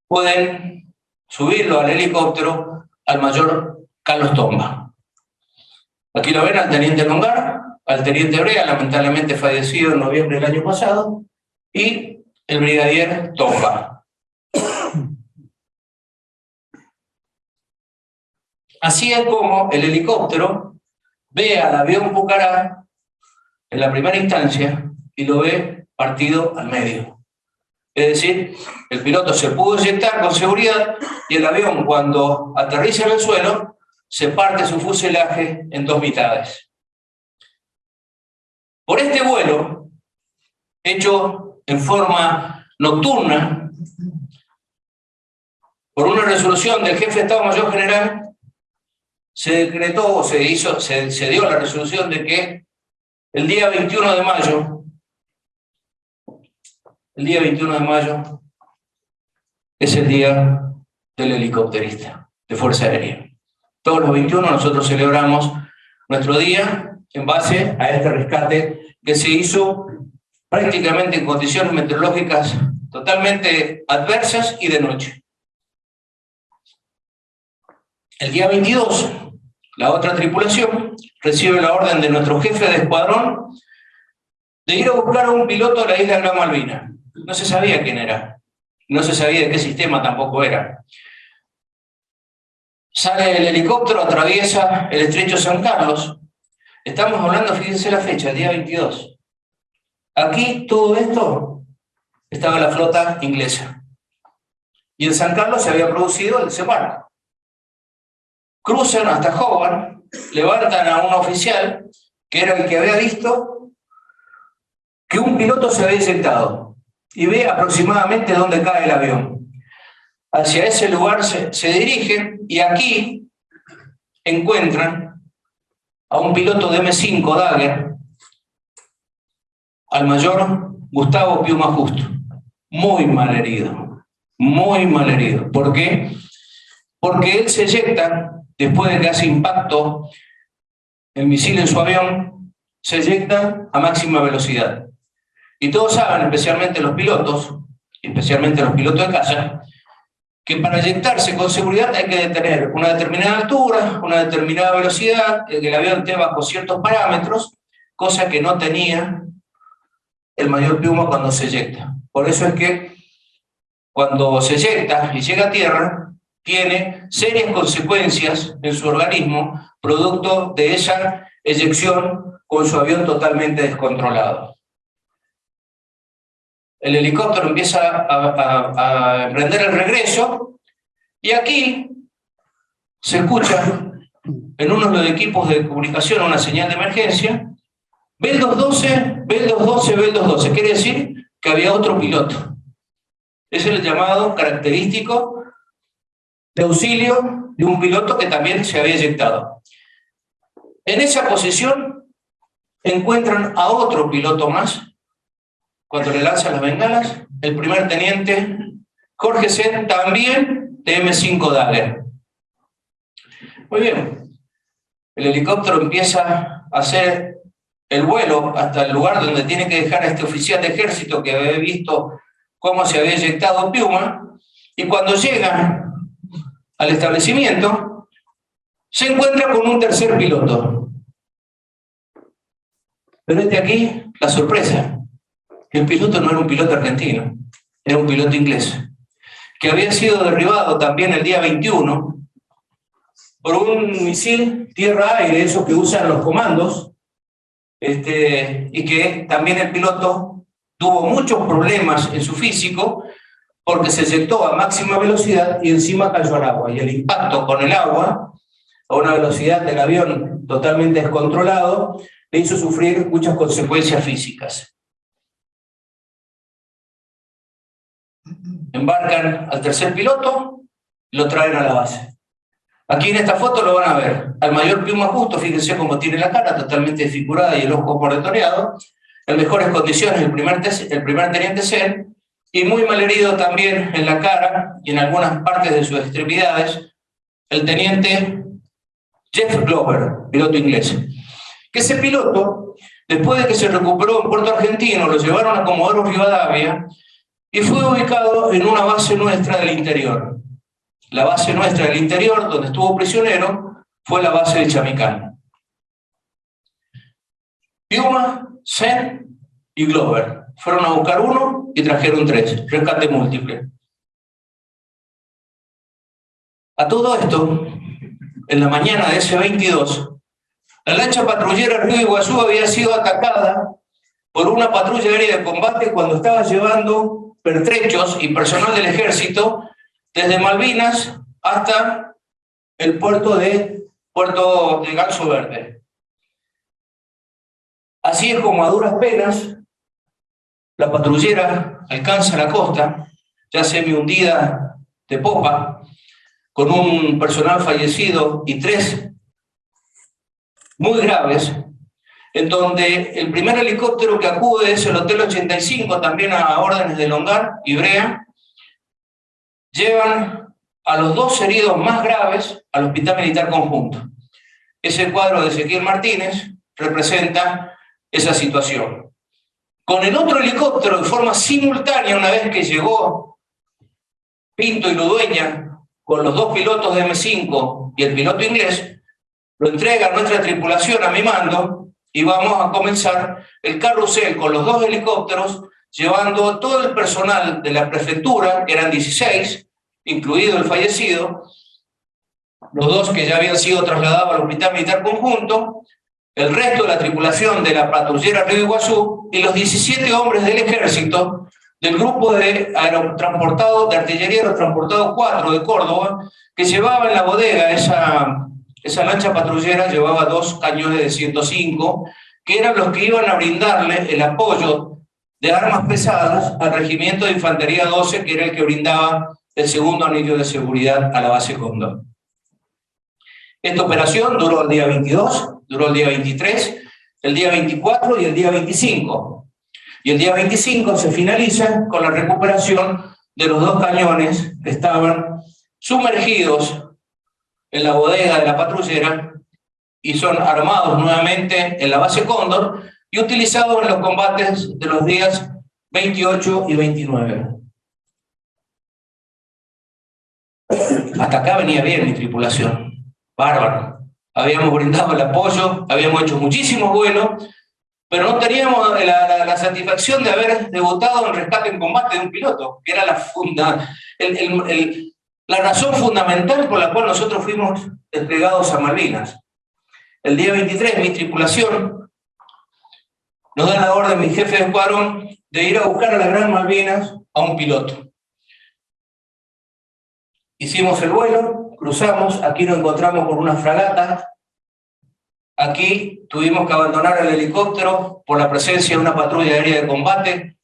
pueden subirlo al helicóptero al mayor Carlos Tomba. Aquí lo ven al teniente Longar, al teniente Brea, lamentablemente fallecido en noviembre del año pasado, y el brigadier Tomba. Así es como el helicóptero ve al avión Pucará en la primera instancia y lo ve partido al medio. Es decir, el piloto se pudo eyectar con seguridad y el avión, cuando aterriza en el suelo, se parte su fuselaje en dos mitades. Por este vuelo, hecho en forma nocturna, por una resolución del jefe de Estado Mayor General, se decretó, se dio la resolución de que el día 21 de mayo es el día del helicópterista de Fuerza Aérea. Todos los 21 nosotros celebramos nuestro día en base a este rescate que se hizo prácticamente en condiciones meteorológicas totalmente adversas y de noche. El día 22, la otra tripulación recibe la orden de nuestro jefe de escuadrón de ir a buscar a un piloto de la isla Gran Malvina. No se sabía quién era, no se sabía de qué sistema tampoco era. Sale el helicóptero, atraviesa el estrecho San Carlos. Estamos hablando, fíjense la fecha, el día 22. Aquí, todo esto, estaba la flota inglesa. Y en San Carlos se había producido el desembarco. Cruzan hasta Hobart, levantan a un oficial, que era el que había visto que un piloto se había eyectado, y ve aproximadamente dónde cae el avión. Hacia ese lugar se dirigen, y aquí encuentran a un piloto de M5 Dagger, al mayor Gustavo Piuma Justo, muy mal herido. ¿Por qué? Porque él se eyecta, después de que hace impacto el misil en su avión, se eyecta a máxima velocidad. Y todos saben, especialmente los pilotos de caza, que para eyectarse con seguridad hay que tener una determinada altura, una determinada velocidad, que el avión esté bajo ciertos parámetros, cosa que no tenía el mayor Piuma cuando se eyecta. Por eso es que cuando se eyecta y llega a tierra, tiene serias consecuencias en su organismo, producto de esa eyección con su avión totalmente descontrolado. El helicóptero empieza a emprender el regreso, y aquí se escucha en uno de los equipos de comunicación una señal de emergencia: Bell 212, Bell 212, Bell 212. Quiere decir que había otro piloto. Es el llamado característico de auxilio de un piloto que también se había eyectado. En esa posición encuentran a otro piloto más. Cuando le lanzan las bengalas, el primer teniente Jorge Sen, también de M5 Dagger. Muy bien, el helicóptero empieza a hacer el vuelo hasta el lugar donde tiene que dejar a este oficial de ejército que había visto cómo se había eyectado Piuma, y cuando llega al establecimiento se encuentra con un tercer piloto. Pero aquí la sorpresa: el piloto no era un piloto argentino, era un piloto inglés, que había sido derribado también el día 21 por un misil tierra-aire, esos que usan los comandos, y que también el piloto tuvo muchos problemas en su físico porque se eyectó a máxima velocidad y encima cayó al agua. Y el impacto con el agua, a una velocidad del avión totalmente descontrolado, le hizo sufrir muchas consecuencias físicas. Embarcan al tercer piloto y lo traen a la base. Aquí en esta foto lo van a ver al mayor Piuma Justo, fíjense cómo tiene la cara, totalmente desfigurada y el ojo moretoneado, en mejores condiciones el primer teniente Sen, y muy mal herido también en la cara y en algunas partes de sus extremidades, el teniente Jeff Glover, piloto inglés. Que ese piloto, después de que se recuperó en Puerto Argentino, lo llevaron a Comodoro Rivadavia y fue ubicado en una base nuestra del interior. La base nuestra del interior, donde estuvo prisionero, fue la base de Chamicán. Piuma, Sen y Glover fueron a buscar uno y trajeron 3, rescate múltiple. A todo esto, en la mañana de ese 22, la lancha patrullera Río Iguazú había sido atacada por una patrulla aérea de combate cuando estaba llevando pertrechos y personal del ejército desde Malvinas hasta el puerto de Ganso Verde. Así es como a duras penas la patrullera alcanza la costa, ya semi hundida de popa, con un personal fallecido y 3 muy graves, en donde el primer helicóptero que acude es el Hotel 85, también a órdenes de Longar y Brea. Llevan a los 2 heridos más graves al Hospital Militar Conjunto. Ese cuadro de Ezequiel Martínez representa esa situación. Con el otro helicóptero, de forma simultánea, una vez que llegó Pinto y Ludueña, con los 2 pilotos de M5 y el piloto inglés, lo entrega nuestra tripulación a mi mando y vamos a comenzar el carrusel con los 2 helicópteros, llevando todo el personal de la prefectura, que eran 16, incluido el fallecido, los 2 que ya habían sido trasladados al Hospital Militar Conjunto, el resto de la tripulación de la patrullera Río Iguazú y los 17 hombres del ejército del grupo de artillería aerotransportado 4 de Córdoba, que llevaba en la bodega esa lancha patrullera, llevaba 2 cañones de 105, que eran los que iban a brindarle el apoyo de armas pesadas al Regimiento de Infantería 12, que era el que brindaba el segundo anillo de seguridad a la base Cóndor. Esta operación duró el día 22, duró el día 23, el día 24 y el día 25. Y el día 25 se finaliza con la recuperación de los 2 cañones que estaban sumergidos en la bodega de la patrullera y son armados nuevamente en la base Cóndor y utilizados en los combates de los días 28 y 29. Hasta acá venía bien mi tripulación, bárbaro. Habíamos brindado el apoyo, habíamos hecho muchísimos vuelos, pero no teníamos la satisfacción de haber debutado en rescate en combate de un piloto, que era la razón fundamental por la cual nosotros fuimos desplegados a Malvinas. El día 23, mi tripulación nos da la orden, mi jefe de escuadrón, de ir a buscar a las Gran Malvinas a un piloto. Hicimos el vuelo, cruzamos, aquí nos encontramos con una fragata. Aquí tuvimos que abandonar el helicóptero por la presencia de una patrulla aérea de combate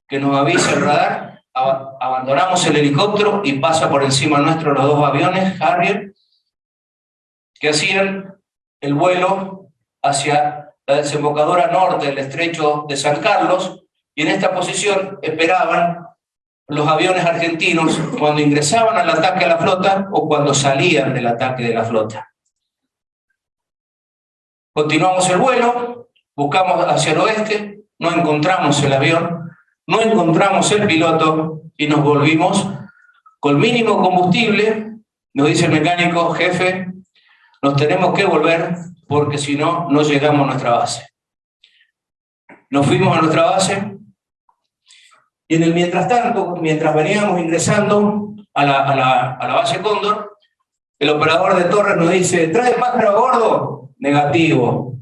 que nos avisa el radar. Abandonamos el helicóptero y pasa por encima nuestro los 2 aviones Harrier que hacían el vuelo hacia la desembocadura norte del estrecho de San Carlos, y en esta posición esperaban los aviones argentinos cuando ingresaban al ataque a la flota o cuando salían del ataque de la flota. Continuamos el vuelo, buscamos hacia el oeste, no encontramos el avión, no encontramos el piloto y nos volvimos con mínimo combustible. Nos dice el mecánico: jefe, nos tenemos que volver porque si no, no llegamos a nuestra base. Nos fuimos a nuestra base y en el mientras tanto, mientras veníamos ingresando a la base Cóndor, el operador de torre nos dice: ¿trae pájaro a bordo? Negativo.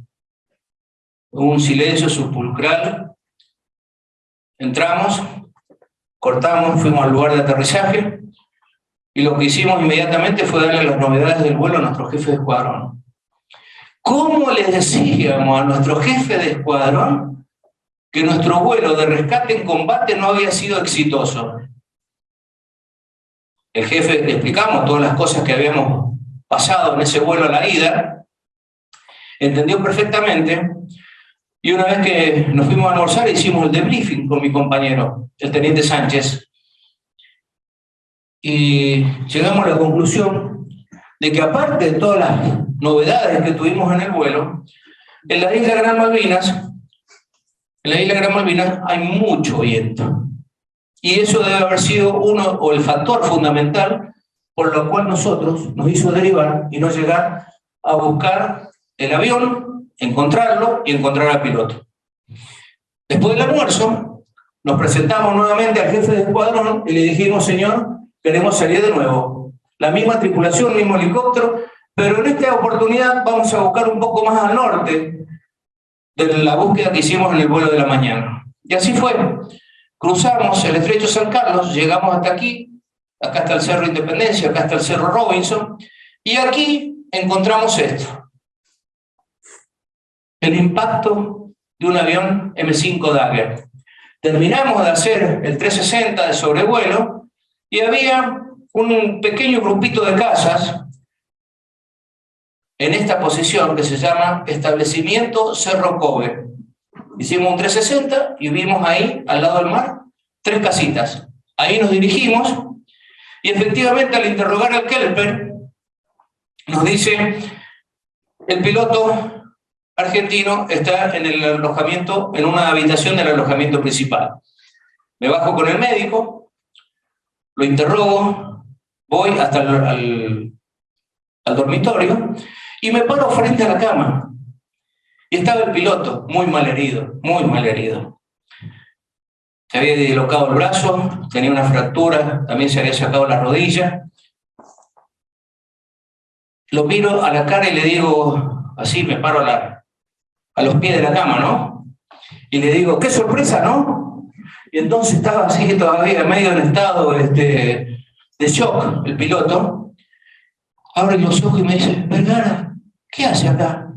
Hubo un silencio sepulcral. Entramos, cortamos, fuimos al lugar de aterrizaje y lo que hicimos inmediatamente fue darle las novedades del vuelo a nuestro jefe de escuadrón. ¿Cómo le decíamos a nuestro jefe de escuadrón que nuestro vuelo de rescate en combate no había sido exitoso? El jefe, le explicamos todas las cosas que habíamos pasado en ese vuelo a la ida, entendió perfectamente, y una vez que nos fuimos a almorzar hicimos el debriefing con mi compañero, el teniente Sánchez, y llegamos a la conclusión de que aparte de todas las novedades que tuvimos en el vuelo, en la isla Gran Malvinas hay mucho viento, y eso debe haber sido el factor fundamental por lo cual nosotros nos hizo derivar y no llegar a buscar el avión, encontrarlo y encontrar al piloto. Después del almuerzo, nos presentamos nuevamente al jefe de escuadrón y le dijimos: señor, queremos salir de nuevo. La misma tripulación, el mismo helicóptero, Pero en esta oportunidad vamos a buscar un poco más al norte de la búsqueda que hicimos en el vuelo de la mañana. Y así fue. Cruzamos el Estrecho San Carlos, llegamos hasta aquí, acá está el Cerro Independencia, acá está el Cerro Robinson, y aquí encontramos esto. El impacto de un avión M5 Dagger. Terminamos de hacer el 360 de sobrevuelo y había un pequeño grupito de casas en esta posición que se llama Establecimiento Cerro Cove. Hicimos un 360 y vimos ahí, al lado del mar, 3 casitas. Ahí nos dirigimos y efectivamente al interrogar al Kelper nos dice: el piloto argentino está en el alojamiento, en una habitación del alojamiento principal. Me bajo con el médico, lo interrogo, voy hasta al dormitorio y me paro frente a la cama. Y estaba el piloto, muy mal herido, muy mal herido. Se había dislocado el brazo, tenía una fractura, también se había sacado la rodilla. Lo miro a la cara y le digo, así me paro a los pies de la cama, ¿no? Y le digo, qué sorpresa, ¿no? Y entonces estaba así todavía medio en estado de shock el piloto. Abre los ojos y me dice, Vergara, ¿qué hace acá?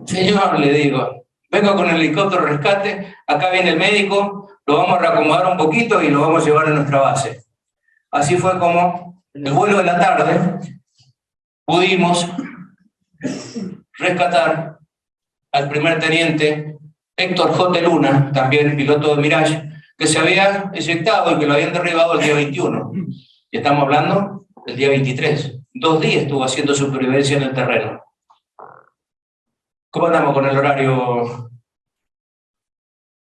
Señor, le digo, vengo con el helicóptero rescate, acá viene el médico, lo vamos a reacomodar un poquito y lo vamos a llevar a nuestra base. Así fue como en el vuelo de la tarde pudimos rescatar al primer teniente Héctor J. Luna, también piloto de Mirage, que se había eyectado y que lo habían derribado el día 21. Y estamos hablando del día 23. 2 días estuvo haciendo supervivencia en el terreno. ¿Cómo andamos con el horario?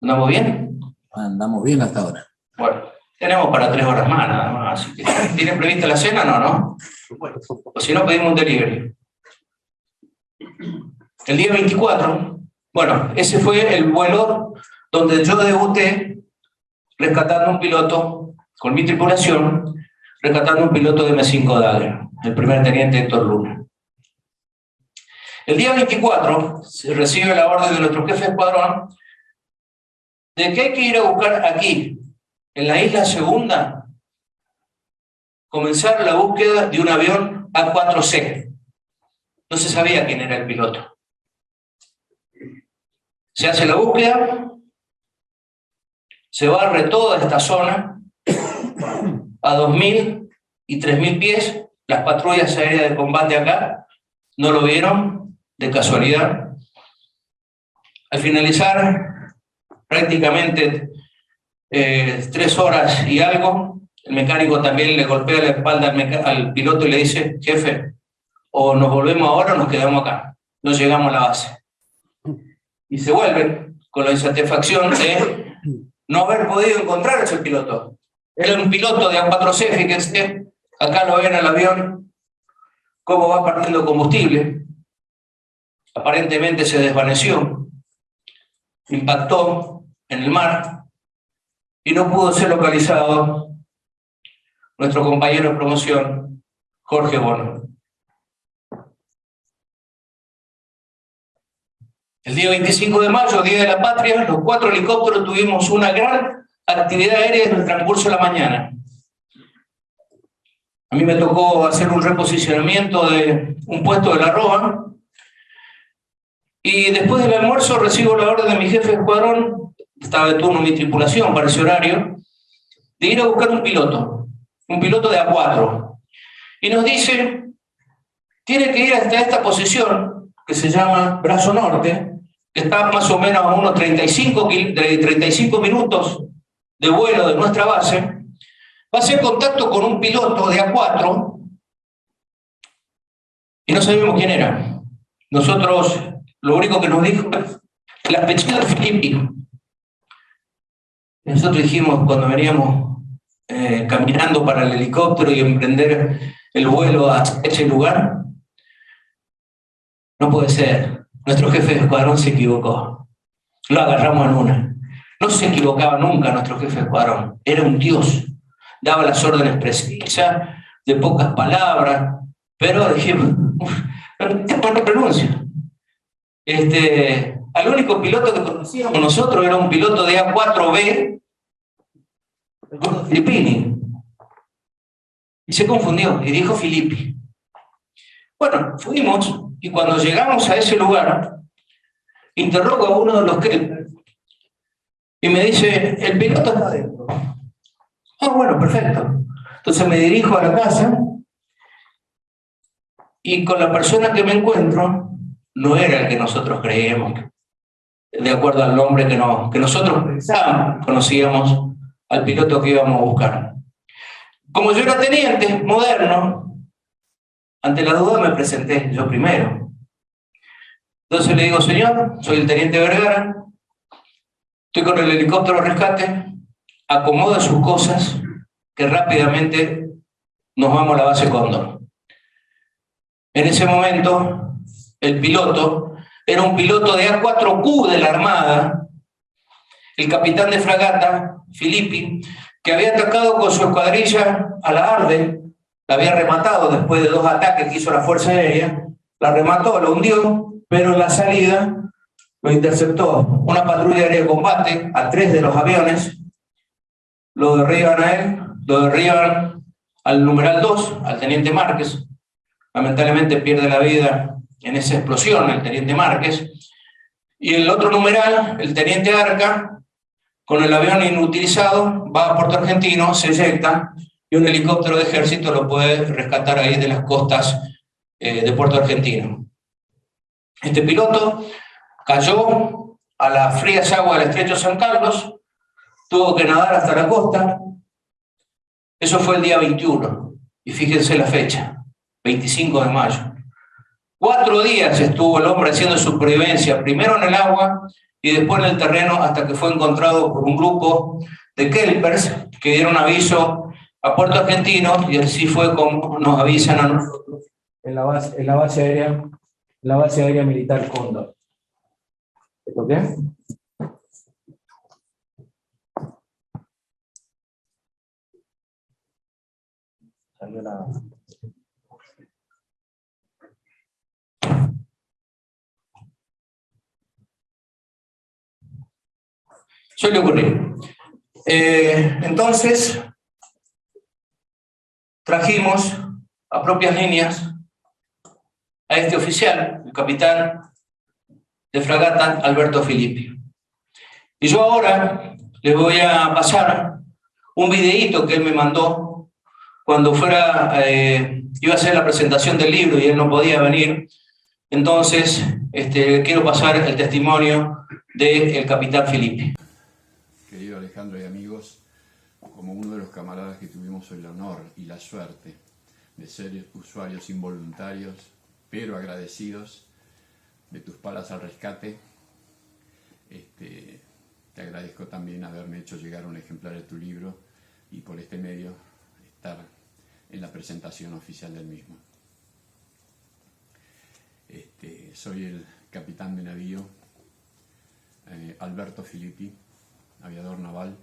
¿Andamos bien? Andamos bien hasta ahora. Bueno, tenemos para 3 horas más, nada más. Así que, ¿tienen prevista la cena? No. O si no, pedimos un delivery. El día 24, bueno, ese fue el vuelo donde yo debuté rescatando un piloto, con mi tripulación, rescatando un piloto de M5 Dagger, el primer teniente Héctor Luna. El día 24 se recibe la orden de nuestro jefe de escuadrón de que hay que ir a buscar aquí, en la isla Segunda, comenzar la búsqueda de un avión A4C. No se sabía quién era el piloto. Se hace la búsqueda, se barre toda esta zona a 2.000 y 3.000 pies. Las patrullas aéreas de combate acá no lo vieron de casualidad. Al finalizar prácticamente 3 horas y algo, el mecánico también le golpea la espalda al piloto y le dice, jefe, o nos volvemos ahora o nos quedamos acá, no llegamos a la base. Y se vuelven con la insatisfacción de no haber podido encontrar a ese piloto. Era un piloto de A4C, fíjense, acá lo ven al avión, cómo va partiendo combustible. Aparentemente se desvaneció, impactó en el mar y no pudo ser localizado nuestro compañero de promoción, Jorge Bono. El día 25 de mayo, Día de la Patria, los 4 helicópteros tuvimos una gran actividad aérea en el transcurso de la mañana. A mí me tocó hacer un reposicionamiento de un puesto de la ROA y después del almuerzo recibo la orden de mi jefe de escuadrón, estaba de turno mi tripulación para ese horario, de ir a buscar un piloto de A4. Y nos dice, tiene que ir hasta esta posición que se llama Brazo Norte, que está más o menos a unos 35 minutos de vuelo de nuestra base, va a hacer contacto con un piloto de A4 y no sabemos quién era. Nosotros, lo único que nos dijo es el apellido de Filippi. Nosotros dijimos, cuando veníamos caminando para el helicóptero y emprender el vuelo a ese lugar, no puede ser. Nuestro jefe de escuadrón se equivocó. Lo agarramos en una. No se equivocaba nunca nuestro jefe de escuadrón. Era un dios. Daba las órdenes precisas, de pocas palabras. Pero dijimos, ¿por qué renuncia? Al único piloto que conocíamos nosotros era un piloto de A4B, Filippini. Y se confundió y dijo Filippi. Bueno, fuimos y cuando llegamos a ese lugar, interrogo a uno de los kelpers y me dice, el piloto está adentro. Ah, bueno, perfecto. Entonces me dirijo a la casa y con la persona que me encuentro no era el que nosotros creíamos, de acuerdo al nombre que nosotros pensábamos, conocíamos al piloto que íbamos a buscar. Como yo era teniente moderno, ante la duda me presenté yo primero. Entonces le digo, señor, soy el teniente Vergara, estoy con el helicóptero de rescate, acomoda sus cosas, que rápidamente nos vamos a la base Cóndor. En ese momento, el piloto era un piloto de A4Q de la Armada, el capitán de fragata, Filippi, que había atacado con su escuadrilla a la Arde, la había rematado después de 2 ataques que hizo la Fuerza Aérea, la remató, lo hundió, pero en la salida lo interceptó una patrulla aérea de combate a 3 de los aviones, lo derriban a él, lo derriban al numeral 2, al teniente Márquez, lamentablemente pierde la vida en esa explosión el teniente Márquez, y el otro numeral, el teniente Arca, con el avión inutilizado, va a Puerto Argentino, se eyecta, y un helicóptero de ejército lo puede rescatar ahí de las costas de Puerto Argentino. Este piloto cayó a las frías aguas del estrecho San Carlos, tuvo que nadar hasta la costa. Eso fue el día 21, y fíjense la fecha, 25 de mayo. 4 días estuvo el hombre haciendo supervivencia, primero en el agua y después en el terreno, hasta que fue encontrado por un grupo de kelpers que dieron aviso a Puerto Argentino, y así fue como nos avisan a nosotros en la base aérea militar Cóndor. ¿Esto qué? Salió la... Suele ocurrir. Entonces, trajimos a propias líneas a este oficial, el capitán de fragata Alberto Filippi. Y yo ahora les voy a pasar un videíto que él me mandó cuando iba a hacer la presentación del libro y él no podía venir. Entonces, quiero pasar el testimonio del capitán Filippi. Querido Alejandro y amigos, como uno de los camaradas que tuvimos el honor y la suerte de ser usuarios involuntarios, pero agradecidos de tus palas al rescate, te agradezco también haberme hecho llegar un ejemplar de tu libro y por este medio estar en la presentación oficial del mismo. Soy el capitán de navío Alberto Filippi, aviador naval.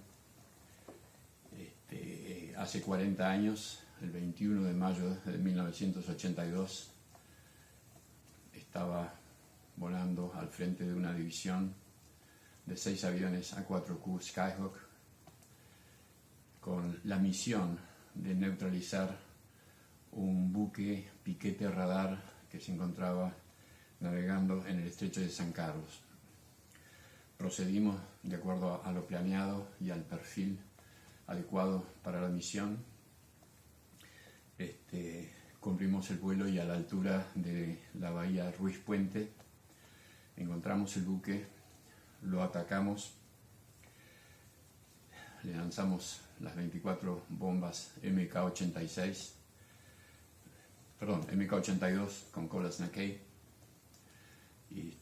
Hace 40 años, el 21 de mayo de 1982, estaba volando al frente de una división de 6 aviones A4Q Skyhawk con la misión de neutralizar un buque piquete radar que se encontraba navegando en el estrecho de San Carlos. Procedimos de acuerdo a lo planeado y al perfil adecuado para la misión. Cumplimos el vuelo y a la altura de la bahía Ruiz Puente encontramos el buque, lo atacamos, le lanzamos las 24 bombas MK-82 con colas Naquet, y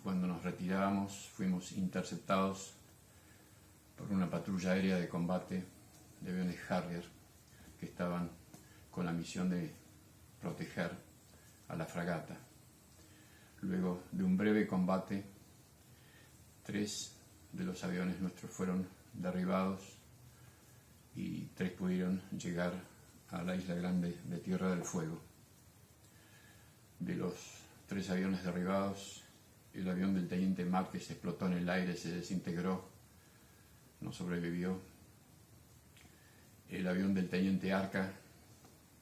cuando nos retirábamos fuimos interceptados por una patrulla aérea de combate de aviones Harrier que estaban con la misión de proteger a la fragata. Luego de un breve combate, 3 de los aviones nuestros fueron derribados y 3 pudieron llegar a la isla grande de Tierra del Fuego. De los 3 aviones derribados, el avión del teniente Márquez explotó en el aire, se desintegró, no sobrevivió. El avión del teniente Arca,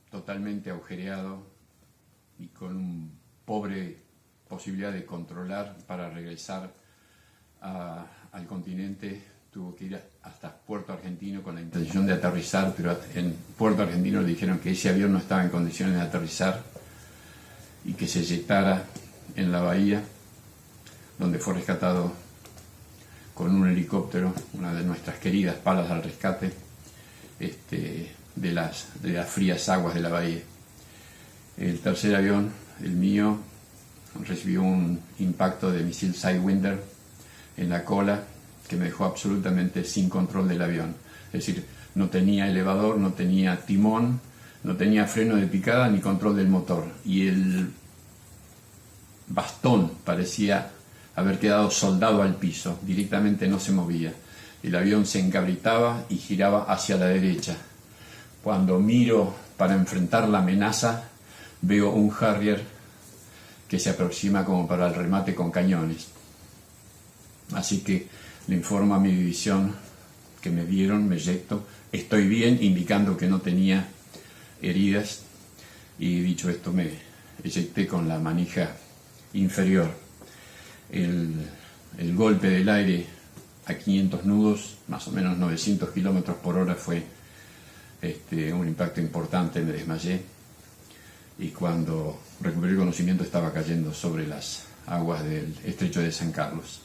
totalmente agujereado y con una pobre posibilidad de controlar para regresar al continente, tuvo que ir hasta Puerto Argentino con la intención de aterrizar, pero en Puerto Argentino le dijeron que ese avión no estaba en condiciones de aterrizar y que se eyectara en la bahía, donde fue rescatado con un helicóptero, una de nuestras queridas palas al rescate, de las frías aguas de la bahía. El tercer avión, el mío, recibió un impacto de misil Sidewinder en la cola que me dejó absolutamente sin control del avión. Es decir, no tenía elevador, no tenía timón, no tenía freno de picada ni control del motor. Y el bastón parecía haber quedado soldado al piso, directamente no se movía. El avión se encabritaba y giraba hacia la derecha. Cuando miro para enfrentar la amenaza, veo un Harrier que se aproxima como para el remate con cañones. Así que le informo a mi división que me dieron, me eyecto, estoy bien, indicando que no tenía heridas, y dicho esto me eyecté con la manija inferior. El golpe del aire a 500 nudos, más o menos 900 kilómetros por hora, fue un impacto importante, me desmayé, y cuando recuperé el conocimiento estaba cayendo sobre las aguas del estrecho de San Carlos.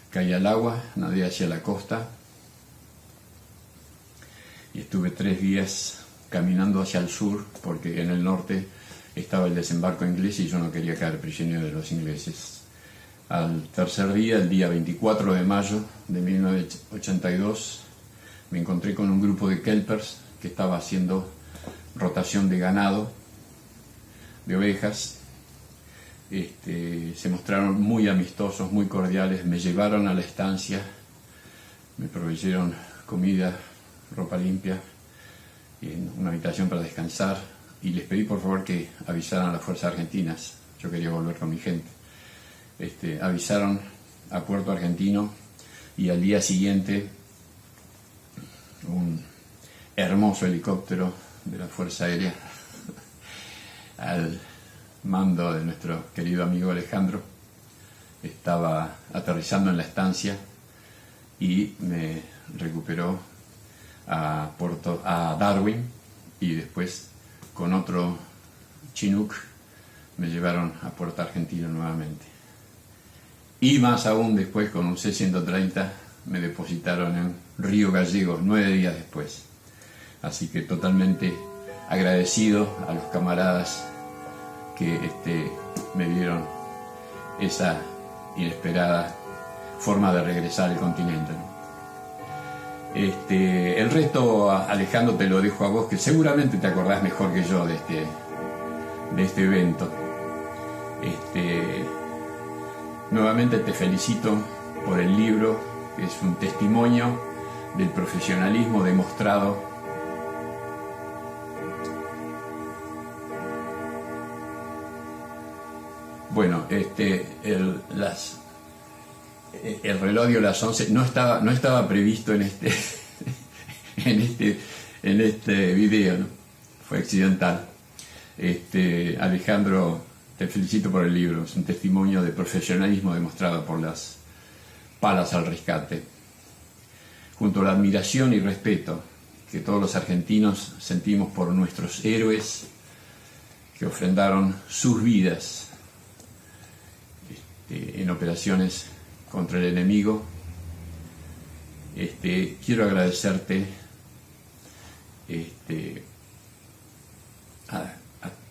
Caí al agua, nadé hacia la costa y estuve 3 días caminando hacia el sur, porque en el norte estaba el desembarco inglés y yo no quería caer prisionero de los ingleses. Al tercer día, el día 24 de mayo de 1982, me encontré con un grupo de kelpers que estaba haciendo rotación de ganado, de ovejas. Se mostraron muy amistosos, muy cordiales, me llevaron a la estancia, me proveyeron comida, ropa limpia, y una habitación para descansar, y les pedí por favor que avisaran a las fuerzas argentinas. Yo quería volver con mi gente. Avisaron a Puerto Argentino, y al día siguiente un hermoso helicóptero de la Fuerza Aérea al mando de nuestro querido amigo Alejandro estaba aterrizando en la estancia y me recuperó a Darwin, y después con otro Chinook me llevaron a Puerto Argentino nuevamente. Y más aún después, con un C-130, me depositaron en Río Gallegos 9 días después. Así que totalmente agradecido a los camaradas que me dieron esa inesperada forma de regresar al continente, ¿no? El resto, Alejandro, te lo dejo a vos, que seguramente te acordás mejor que yo de este evento. Nuevamente te felicito por el libro, que es un testimonio del profesionalismo demostrado Bueno, el reloj dio las 11, no estaba previsto en este video, ¿no? Fue accidental. Alejandro, te felicito por el libro, es un testimonio de profesionalismo demostrado por las palas al rescate, junto a la admiración y respeto que todos los argentinos sentimos por nuestros héroes que ofrendaron sus vidas en operaciones contra el enemigo. Quiero agradecerte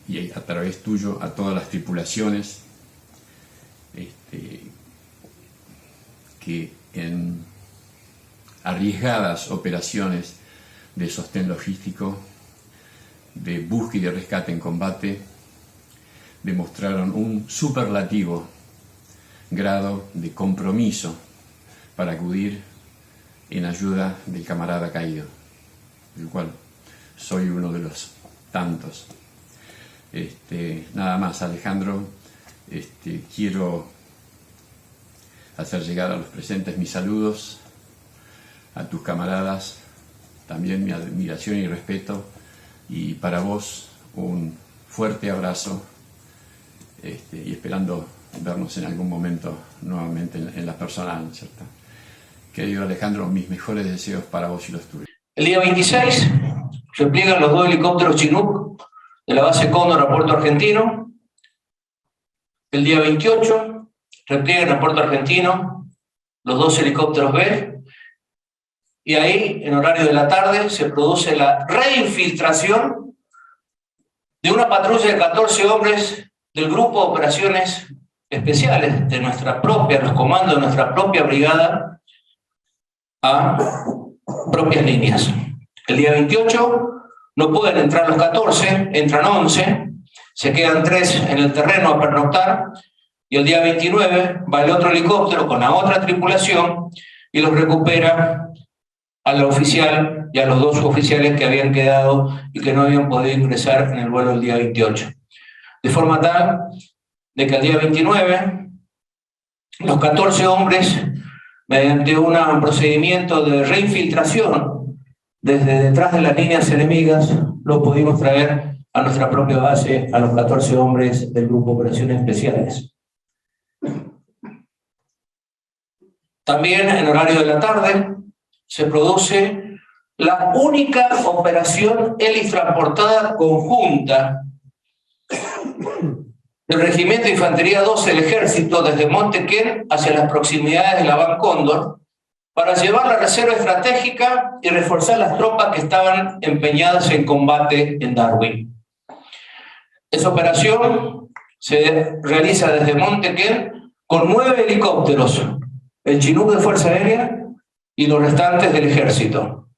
y a través tuyo a todas las tripulaciones que en arriesgadas operaciones de sostén logístico, de búsqueda y de rescate en combate, demostraron un superlativo grado de compromiso para acudir en ayuda del camarada caído, del cual soy uno de los tantos. Nada más, Alejandro, quiero hacer llegar a los presentes mis saludos, a tus camaradas, también mi admiración y respeto, y para vos un fuerte abrazo, y esperando vernos en algún momento nuevamente en la personal, ¿cierto? Querido Alejandro, mis mejores deseos para vos y los tuyos. El día 26 repliegan los 2 helicópteros Chinook de la base Cóndor a Puerto Argentino. El día 28 repliegan a Puerto Argentino los 2 helicópteros B, y ahí, en horario de la tarde, se produce la reinfiltración de una patrulla de 14 hombres del Grupo de Operaciones Especiales de nuestra propia, los comandos de nuestra propia brigada, a propias líneas. El día 28 no pueden entrar los 14, entran 11, se quedan 3 en el terreno a pernoctar, y el día 29 va el otro helicóptero con la otra tripulación y los recupera al oficial y a los 2 suboficiales que habían quedado y que no habían podido ingresar en el vuelo del día 28. De forma tal de que el día 29 los 14 hombres, mediante un procedimiento de reinfiltración desde detrás de las líneas enemigas, lo pudimos traer a nuestra propia base, a los 14 hombres del Grupo de Operaciones Especiales. También en horario de la tarde se produce la única operación helitransportada conjunta del Regimiento de Infantería 12 del Ejército desde Montequén hacia las proximidades de la Ban Cóndor para llevar la reserva estratégica y reforzar las tropas que estaban empeñadas en combate en Darwin. Esa operación se realiza desde Montequén con 9 helicópteros, el Chinook de Fuerza Aérea y los restantes del Ejército.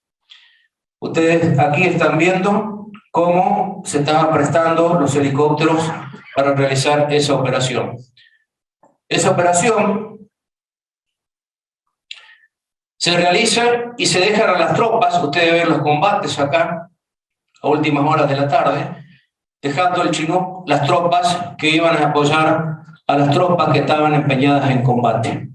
Ustedes aquí están viendo cómo se estaban prestando los helicópteros para realizar esa operación. Esa operación se realiza y se dejan a las tropas, ustedes ven los combates acá, a últimas horas de la tarde, dejando el Chinook las tropas que iban a apoyar a las tropas que estaban empeñadas en combate.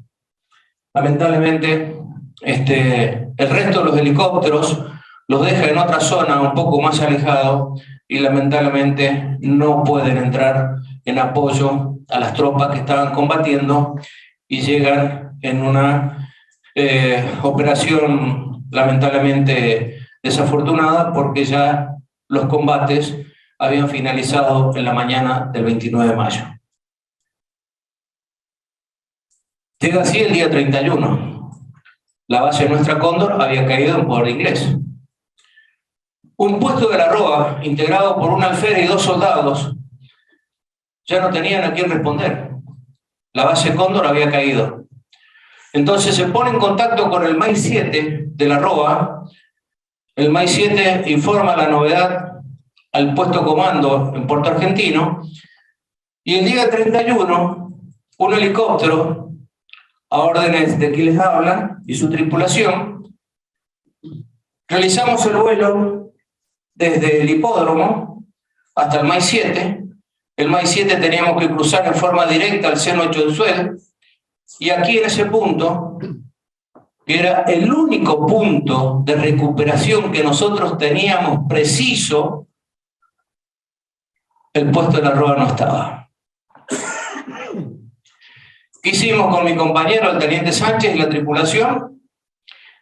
Lamentablemente, el resto de los helicópteros los deja en otra zona un poco más alejado y lamentablemente no pueden entrar en apoyo a las tropas que estaban combatiendo y llegan en una operación lamentablemente desafortunada porque ya los combates habían finalizado en la mañana del 29 de mayo. Llega así el día 31. La base de nuestra Cóndor había caído en poder inglés. Un puesto de la ROA, integrado por un alférez y 2 soldados, ya no tenían a quién responder. La base Cóndor había caído. Entonces se pone en contacto con el MAI 7 de la ROA. El MAI 7 informa la novedad al puesto comando en Puerto Argentino, y el día 31, un helicóptero, a órdenes de quien les habla y su tripulación, realizamos el vuelo desde el hipódromo hasta el MAI 7. El MAI 7 teníamos que cruzar en forma directa al seno 8 de Suez, y aquí en ese punto, que era el único punto de recuperación que nosotros teníamos preciso, el puesto de la ROA no estaba. ¿Qué hicimos con mi compañero, el teniente Sánchez, y la tripulación?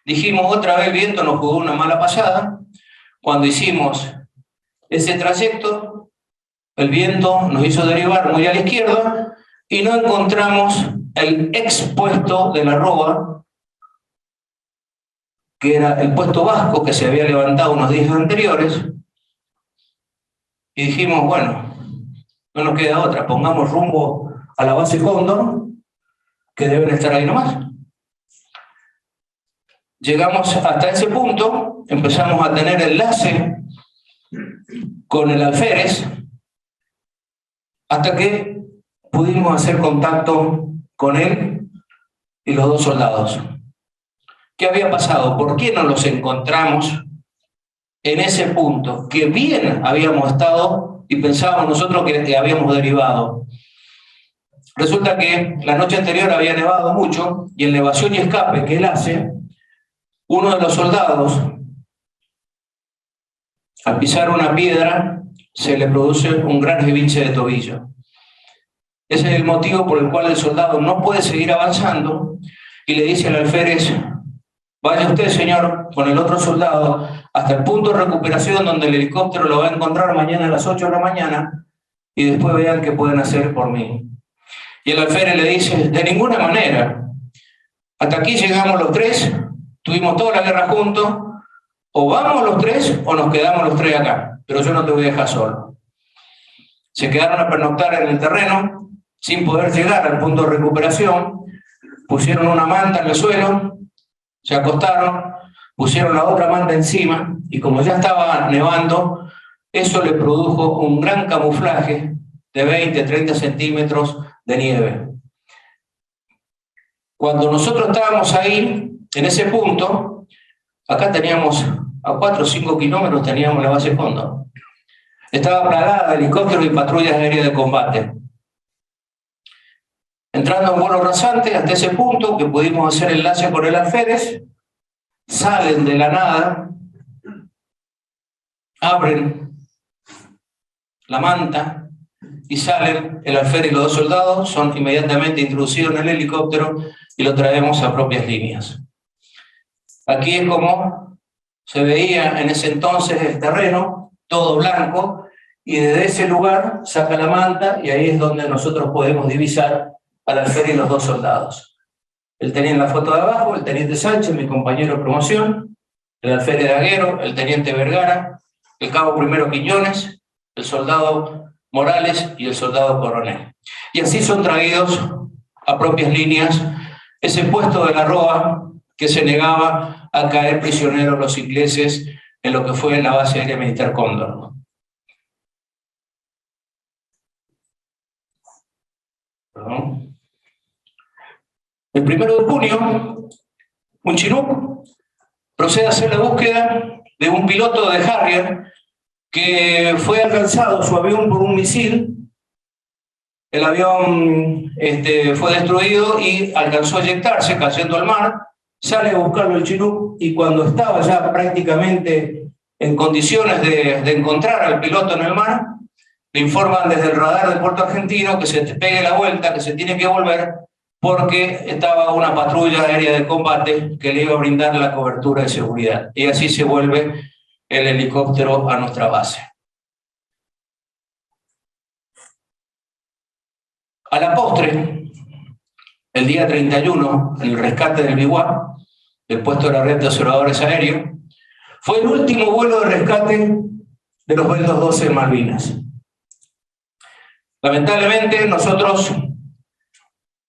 Dijimos, otra vez el viento nos jugó una mala pasada. Cuando hicimos ese trayecto, el viento nos hizo derivar muy a la izquierda y no encontramos el expuesto de la ROA, que era el puesto vasco que se había levantado unos días anteriores, y dijimos, bueno, no nos queda otra, pongamos rumbo a la base Cóndor, que deben estar ahí nomás. Llegamos hasta ese punto, empezamos a tener enlace con el alférez, hasta que pudimos hacer contacto con él y los 2 soldados. ¿Qué había pasado? ¿Por qué no los encontramos en ese punto, que bien habíamos estado y pensábamos nosotros que habíamos derivado. Resulta que la noche anterior había nevado mucho y en elevación y escape que él hace, uno de los soldados, al pisar una piedra, se le produce un gran esguince de tobillo. Ese es el motivo por el cual el soldado no puede seguir avanzando y le dice al alférez: vaya usted, señor, con el otro soldado hasta el punto de recuperación donde el helicóptero lo va a encontrar mañana a las 8 de la mañana y después vean qué pueden hacer por mí. Y el alférez le dice: de ninguna manera. Hasta aquí llegamos los tres, tuvimos toda la guerra juntos, o vamos los tres o nos quedamos los tres acá, pero yo no te voy a dejar solo. Se quedaron a pernoctar en el terreno, sin poder llegar al punto de recuperación, pusieron una manta en el suelo, se acostaron, pusieron la otra manta encima, y como ya estaba nevando, eso le produjo un gran camuflaje de 20, 30 centímetros de nieve. Cuando nosotros estábamos ahí, en ese punto, acá teníamos a 4 o 5 kilómetros, teníamos la base Cóndor. Estaba plagada de helicópteros y patrullas aéreas de combate. Entrando en vuelo rasante hasta ese punto, que pudimos hacer enlace con el alférez, salen de la nada, abren la manta y salen el alférez y los dos soldados, son inmediatamente introducidos en el helicóptero y lo traemos a propias líneas. Aquí es como se veía en ese entonces el terreno, todo blanco, y desde ese lugar saca la manta y ahí es donde nosotros podemos divisar al alférez y los dos soldados. Él tenía en la foto de abajo el teniente Sánchez, mi compañero de promoción, el alférez Daguero, el teniente Vergara, el cabo primero Quiñones, el soldado Morales y el soldado Coronel. Y así son traídos a propias líneas ese puesto de la Roa que se negaba a caer prisioneros los ingleses en lo que fue la base aérea militar Cóndor. Perdón. El 1 de junio, un Chinook procede a hacer la búsqueda de un piloto de Harrier que fue alcanzado su avión por un misil. El avión fue destruido y alcanzó a eyectarse cayendo al mar. Sale a buscarlo el Chinook y cuando estaba ya prácticamente en condiciones de encontrar al piloto en el mar, le informan desde el radar del puerto argentino que se pegue la vuelta, que se tiene que volver porque estaba una patrulla aérea de combate que le iba a brindar la cobertura de seguridad. Y así se vuelve el helicóptero a nuestra base. A la postre, el día 31, el rescate del Biguá, del puesto de la red de observadores aéreos, fue el último vuelo de rescate de los vuelos 12 de Malvinas. Lamentablemente, nosotros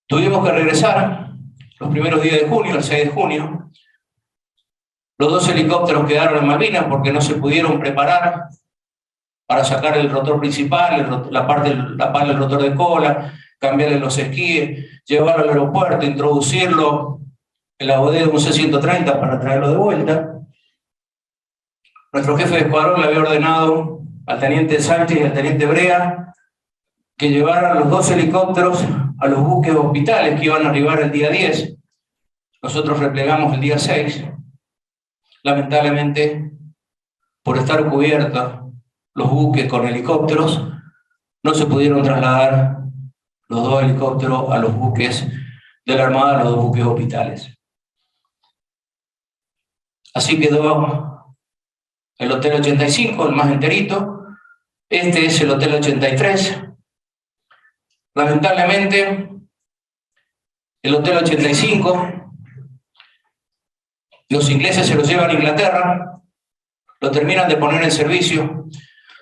tuvimos que regresar los primeros días de junio, el 6 de junio. Los dos helicópteros quedaron en Malvinas porque no se pudieron preparar para sacar el rotor principal, la pala del rotor de cola, cambiarle los esquíes, llevarlo al aeropuerto, introducirlo en la bodega de un C-130 para traerlo de vuelta. Nuestro jefe de escuadrón le había ordenado al teniente Sánchez y al teniente Brea que llevaran los dos helicópteros a los buques hospitales que iban a arribar el día 10. Nosotros replegamos el día 6. Lamentablemente, por estar cubiertos los buques con helicópteros, no se pudieron trasladar los dos helicópteros a los buques de la Armada, a los dos buques hospitales. Así quedó el Hotel 85, el más enterito. Este es el Hotel 83. Lamentablemente, el Hotel 85, los ingleses se lo llevan a Inglaterra, lo terminan de poner en servicio,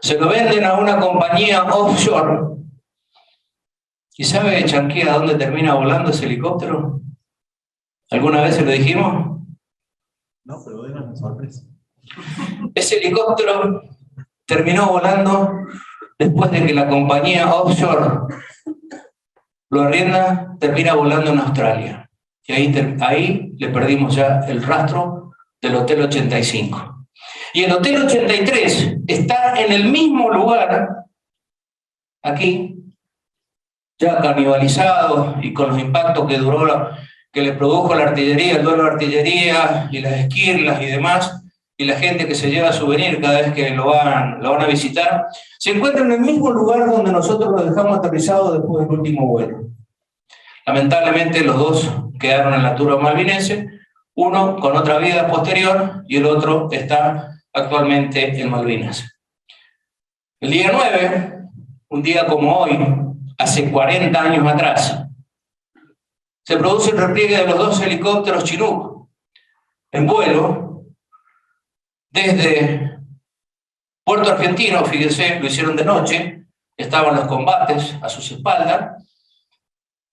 se lo venden a una compañía offshore. ¿Y sabe, Chanqui, a dónde termina volando ese helicóptero? ¿Alguna vez se lo dijimos? No, pero era una sorpresa. Ese helicóptero terminó volando después de que la compañía offshore lo arrienda, termina volando en Australia. Y ahí le perdimos ya el rastro del Hotel 85. Y el Hotel 83 está en el mismo lugar, aquí, ya canibalizado y con los impactos que le produjo la artillería, el duelo de artillería y las esquirlas y demás, y la gente que se lleva souvenir cada vez que lo van a visitar, se encuentra en el mismo lugar donde nosotros lo dejamos aterrizado después del último vuelo. Lamentablemente los dos quedaron en la turba malvinense, uno con otra vida posterior y el otro está actualmente en Malvinas. El día 9, un día como hoy, hace 40 años atrás, se produce el repliegue de los dos helicópteros Chinook en vuelo desde Puerto Argentino, fíjense, lo hicieron de noche, estaban los combates a sus espaldas,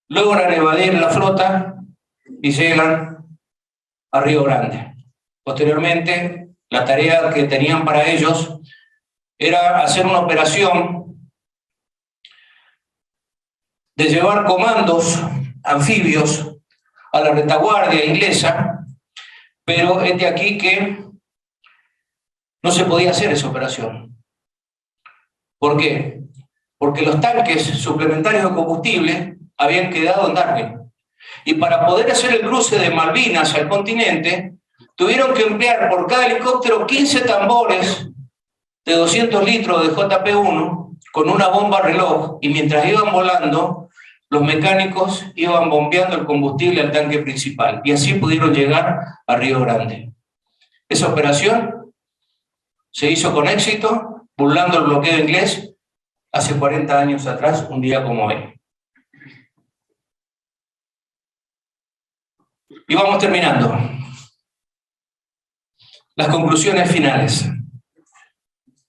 logran evadir la flota y llegan a Río Grande. Posteriormente, la tarea que tenían para ellos era hacer una operación de llevar comandos anfibios a la retaguardia inglesa, pero es de aquí que no se podía hacer esa operación. ¿Por qué? Porque los tanques suplementarios de combustible habían quedado en Darwin. Y para poder hacer el cruce de Malvinas al continente, tuvieron que emplear por cada helicóptero 15 tambores de 200 litros de JP-1 con una bomba reloj, y mientras iban volando, los mecánicos iban bombeando el combustible al tanque principal, y así pudieron llegar a Río Grande. Esa operación se hizo con éxito, burlando el bloqueo inglés, hace 40 años atrás, un día como hoy. Y vamos terminando. Las conclusiones finales.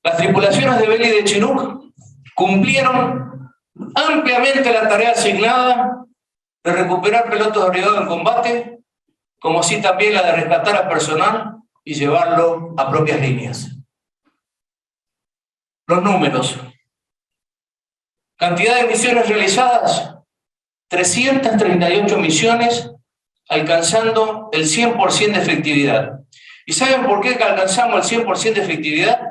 Las tripulaciones de Bell y de Chinook cumplieron ampliamente la tarea asignada de recuperar pilotos derribados en combate, como así también la de rescatar al personal y llevarlo a propias líneas. Los números. Cantidad de misiones realizadas, 338 misiones, alcanzando el 100% de efectividad. ¿Y saben por qué alcanzamos el 100% de efectividad?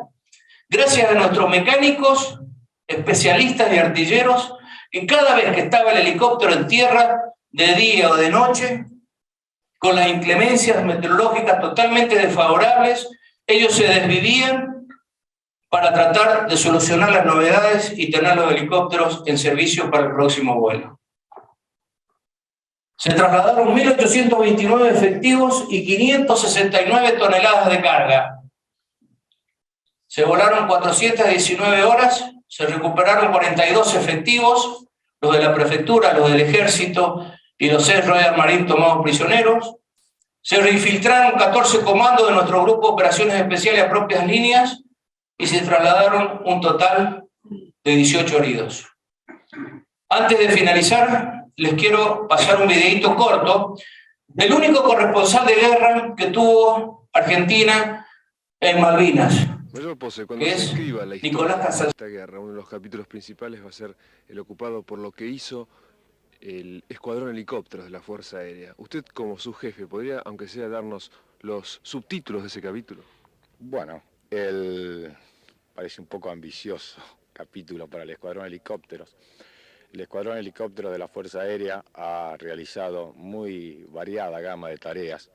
Gracias a nuestros mecánicos, especialistas y artilleros, que cada vez que estaba el helicóptero en tierra, de día o de noche, con las inclemencias meteorológicas totalmente desfavorables, ellos se desvivían para tratar de solucionar las novedades y tener los helicópteros en servicio para el próximo vuelo. Se trasladaron 1.829 efectivos y 569 toneladas de carga. Se volaron 419 horas, se recuperaron 42 efectivos, los de la prefectura, los del ejército y los 6 Royal Marines tomados prisioneros. Se reinfiltraron 14 comandos de nuestro grupo de operaciones especiales a propias líneas y se trasladaron un total de 18 heridos. Antes de finalizar, les quiero pasar un videíto corto del único corresponsal de guerra que tuvo Argentina en Malvinas. Mayor Pose, cuando se escriba la historia de esta guerra, uno de los capítulos principales va a ser el ocupado por lo que hizo el Escuadrón Helicópteros de la Fuerza Aérea. Usted, como su jefe, ¿podría, aunque sea, darnos los subtítulos de ese capítulo? Bueno, parece un poco ambicioso capítulo para el Escuadrón Helicópteros. El Escuadrón Helicópteros de la Fuerza Aérea ha realizado muy variada gama de tareas,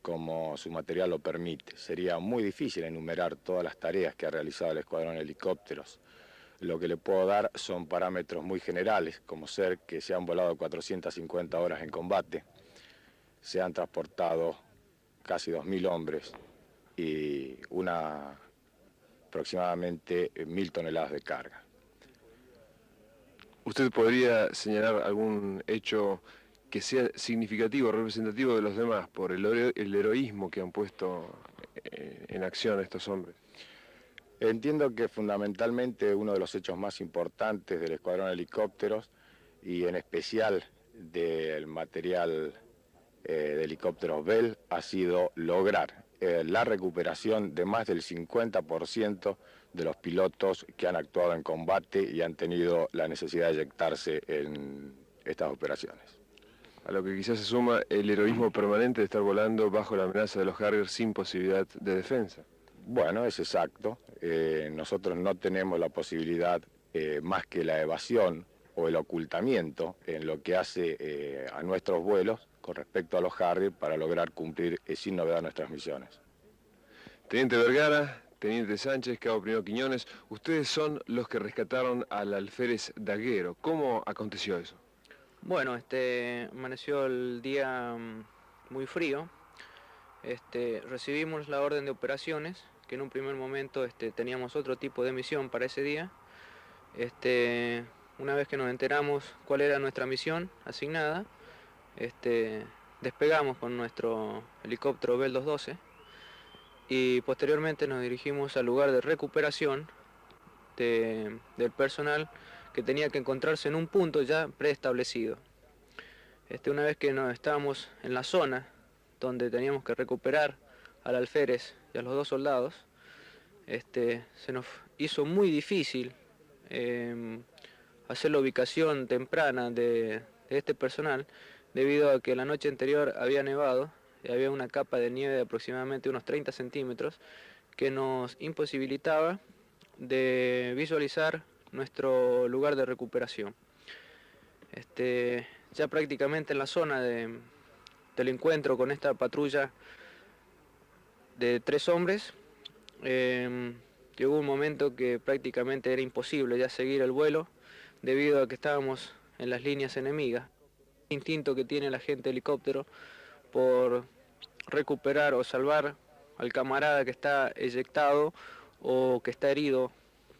como su material lo permite. Sería muy difícil enumerar todas las tareas que ha realizado el Escuadrón Helicópteros. Lo que le puedo dar son parámetros muy generales, como ser que se han volado 450 horas en combate, se han transportado casi 2.000 hombres y aproximadamente 1.000 toneladas de carga. ¿Usted podría señalar algún hecho que sea significativo, representativo de los demás, por el heroísmo que han puesto en acción estos hombres? Entiendo que fundamentalmente uno de los hechos más importantes del Escuadrón Helicópteros, y en especial del material de helicópteros Bell, ha sido lograr la recuperación de más del 50% de los pilotos que han actuado en combate y han tenido la necesidad de eyectarse en estas operaciones. A lo que quizás se suma el heroísmo permanente de estar volando bajo la amenaza de los Harriers sin posibilidad de defensa. Bueno, es exacto. Nosotros no tenemos la posibilidad, más que la evasión o el ocultamiento, en lo que hace a nuestros vuelos con respecto a los Harrier para lograr cumplir sin novedad nuestras misiones. Teniente Vergara, Teniente Sánchez, Cabo Primero Quiñones, ustedes son los que rescataron al alférez Daguero. ¿Cómo aconteció eso? Bueno, amaneció el día muy frío. Recibimos la orden de operaciones, que en un primer momento teníamos otro tipo de misión para ese día. Una vez que nos enteramos cuál era nuestra misión asignada, despegamos con nuestro helicóptero Bell 212 y posteriormente nos dirigimos al lugar de recuperación del personal que tenía que encontrarse en un punto ya preestablecido. Una vez que estábamos en la zona donde teníamos que recuperar al alférez y a los 2 soldados, se nos hizo muy difícil hacer la ubicación temprana de este personal, debido a que la noche anterior había nevado y había una capa de nieve de aproximadamente unos 30 centímetros que nos imposibilitaba de visualizar nuestro lugar de recuperación. Ya prácticamente en la zona del encuentro con esta patrulla de 3 hombres, llegó un momento que prácticamente era imposible ya seguir el vuelo debido a que estábamos en las líneas enemigas. El instinto que tiene la gente helicóptero por recuperar o salvar al camarada que está eyectado o que está herido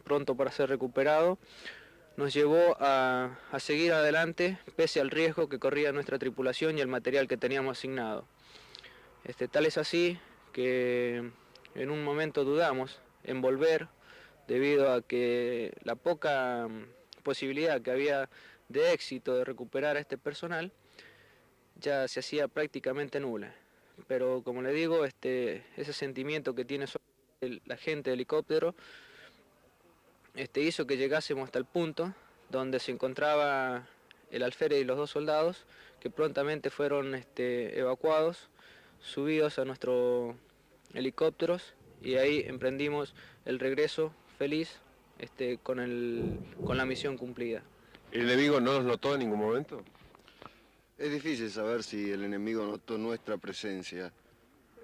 pronto para ser recuperado, nos llevó a seguir adelante pese al riesgo que corría nuestra tripulación y el material que teníamos asignado. Tal es así que en un momento dudamos en volver debido a que la poca posibilidad que había de éxito de recuperar a este personal ya se hacía prácticamente nula. Pero como le digo, ese sentimiento que tiene la gente de helicóptero hizo que llegásemos hasta el punto donde se encontraba el alférez y los 2 soldados, que prontamente fueron evacuados, subidos a nuestros helicópteros, y ahí emprendimos el regreso feliz con la misión cumplida. ¿El enemigo no nos notó en ningún momento? Es difícil saber si el enemigo notó nuestra presencia.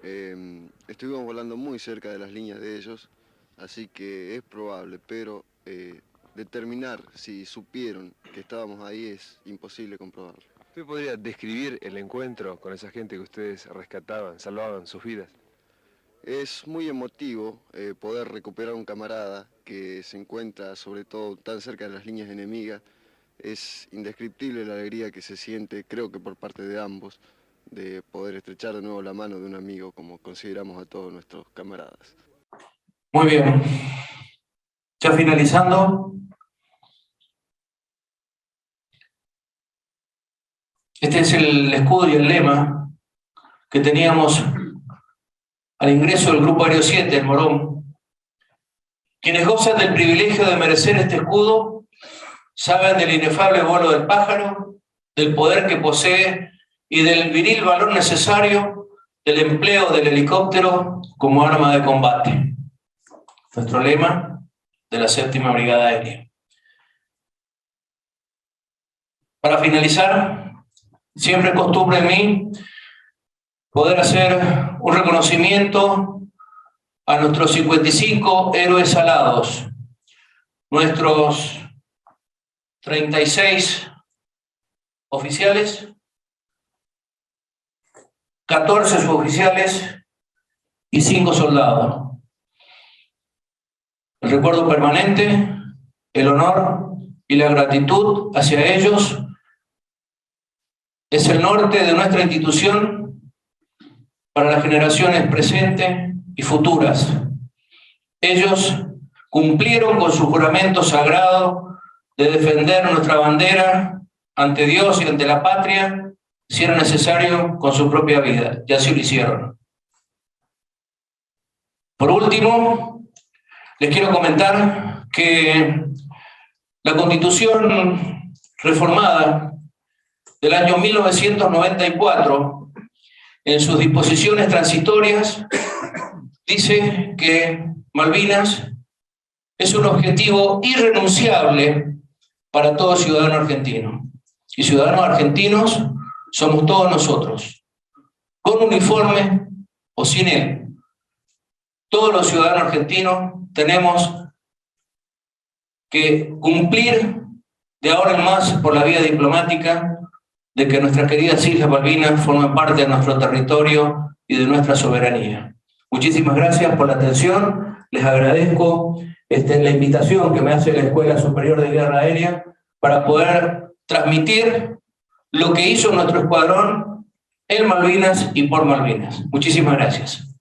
Estuvimos volando muy cerca de las líneas de ellos, así que es probable, pero determinar si supieron que estábamos ahí es imposible comprobarlo. ¿Usted podría describir el encuentro con esa gente que ustedes rescataban, salvaban sus vidas? Es muy emotivo poder recuperar a un camarada que se encuentra sobre todo tan cerca de las líneas enemigas. Es indescriptible la alegría que se siente, creo que por parte de ambos, de poder estrechar de nuevo la mano de un amigo como consideramos a todos nuestros camaradas. Muy bien. Ya finalizando. Este es el escudo y el lema que teníamos al ingreso del Grupo Aéreo 7, el Morón. Quienes gozan del privilegio de merecer este escudo saben del inefable vuelo del pájaro, del poder que posee y del viril valor necesario del empleo del helicóptero como arma de combate. Nuestro lema de la 7ª Brigada Aérea. Para finalizar, siempre es costumbre en mí poder hacer un reconocimiento a nuestros 55 héroes alados, nuestros 36 oficiales, 14 suboficiales y 5 soldados. El recuerdo permanente, el honor y la gratitud hacia ellos es el norte de nuestra institución para las generaciones presentes y futuras. Ellos cumplieron con su juramento sagrado de defender nuestra bandera ante Dios y ante la patria, si era necesario, con su propia vida, y así lo hicieron. Por último, les quiero comentar que la Constitución reformada del año 1994, en sus disposiciones transitorias, dice que Malvinas es un objetivo irrenunciable para todo ciudadano argentino. Y ciudadanos argentinos somos todos nosotros, con uniforme o sin él. Todos los ciudadanos argentinos tenemos que cumplir de ahora en más por la vía diplomática de que nuestras queridas Islas Malvinas formen parte de nuestro territorio y de nuestra soberanía. Muchísimas gracias por la atención. Les agradezco la invitación que me hace la Escuela Superior de Guerra Aérea para poder transmitir lo que hizo nuestro escuadrón en Malvinas y por Malvinas. Muchísimas gracias.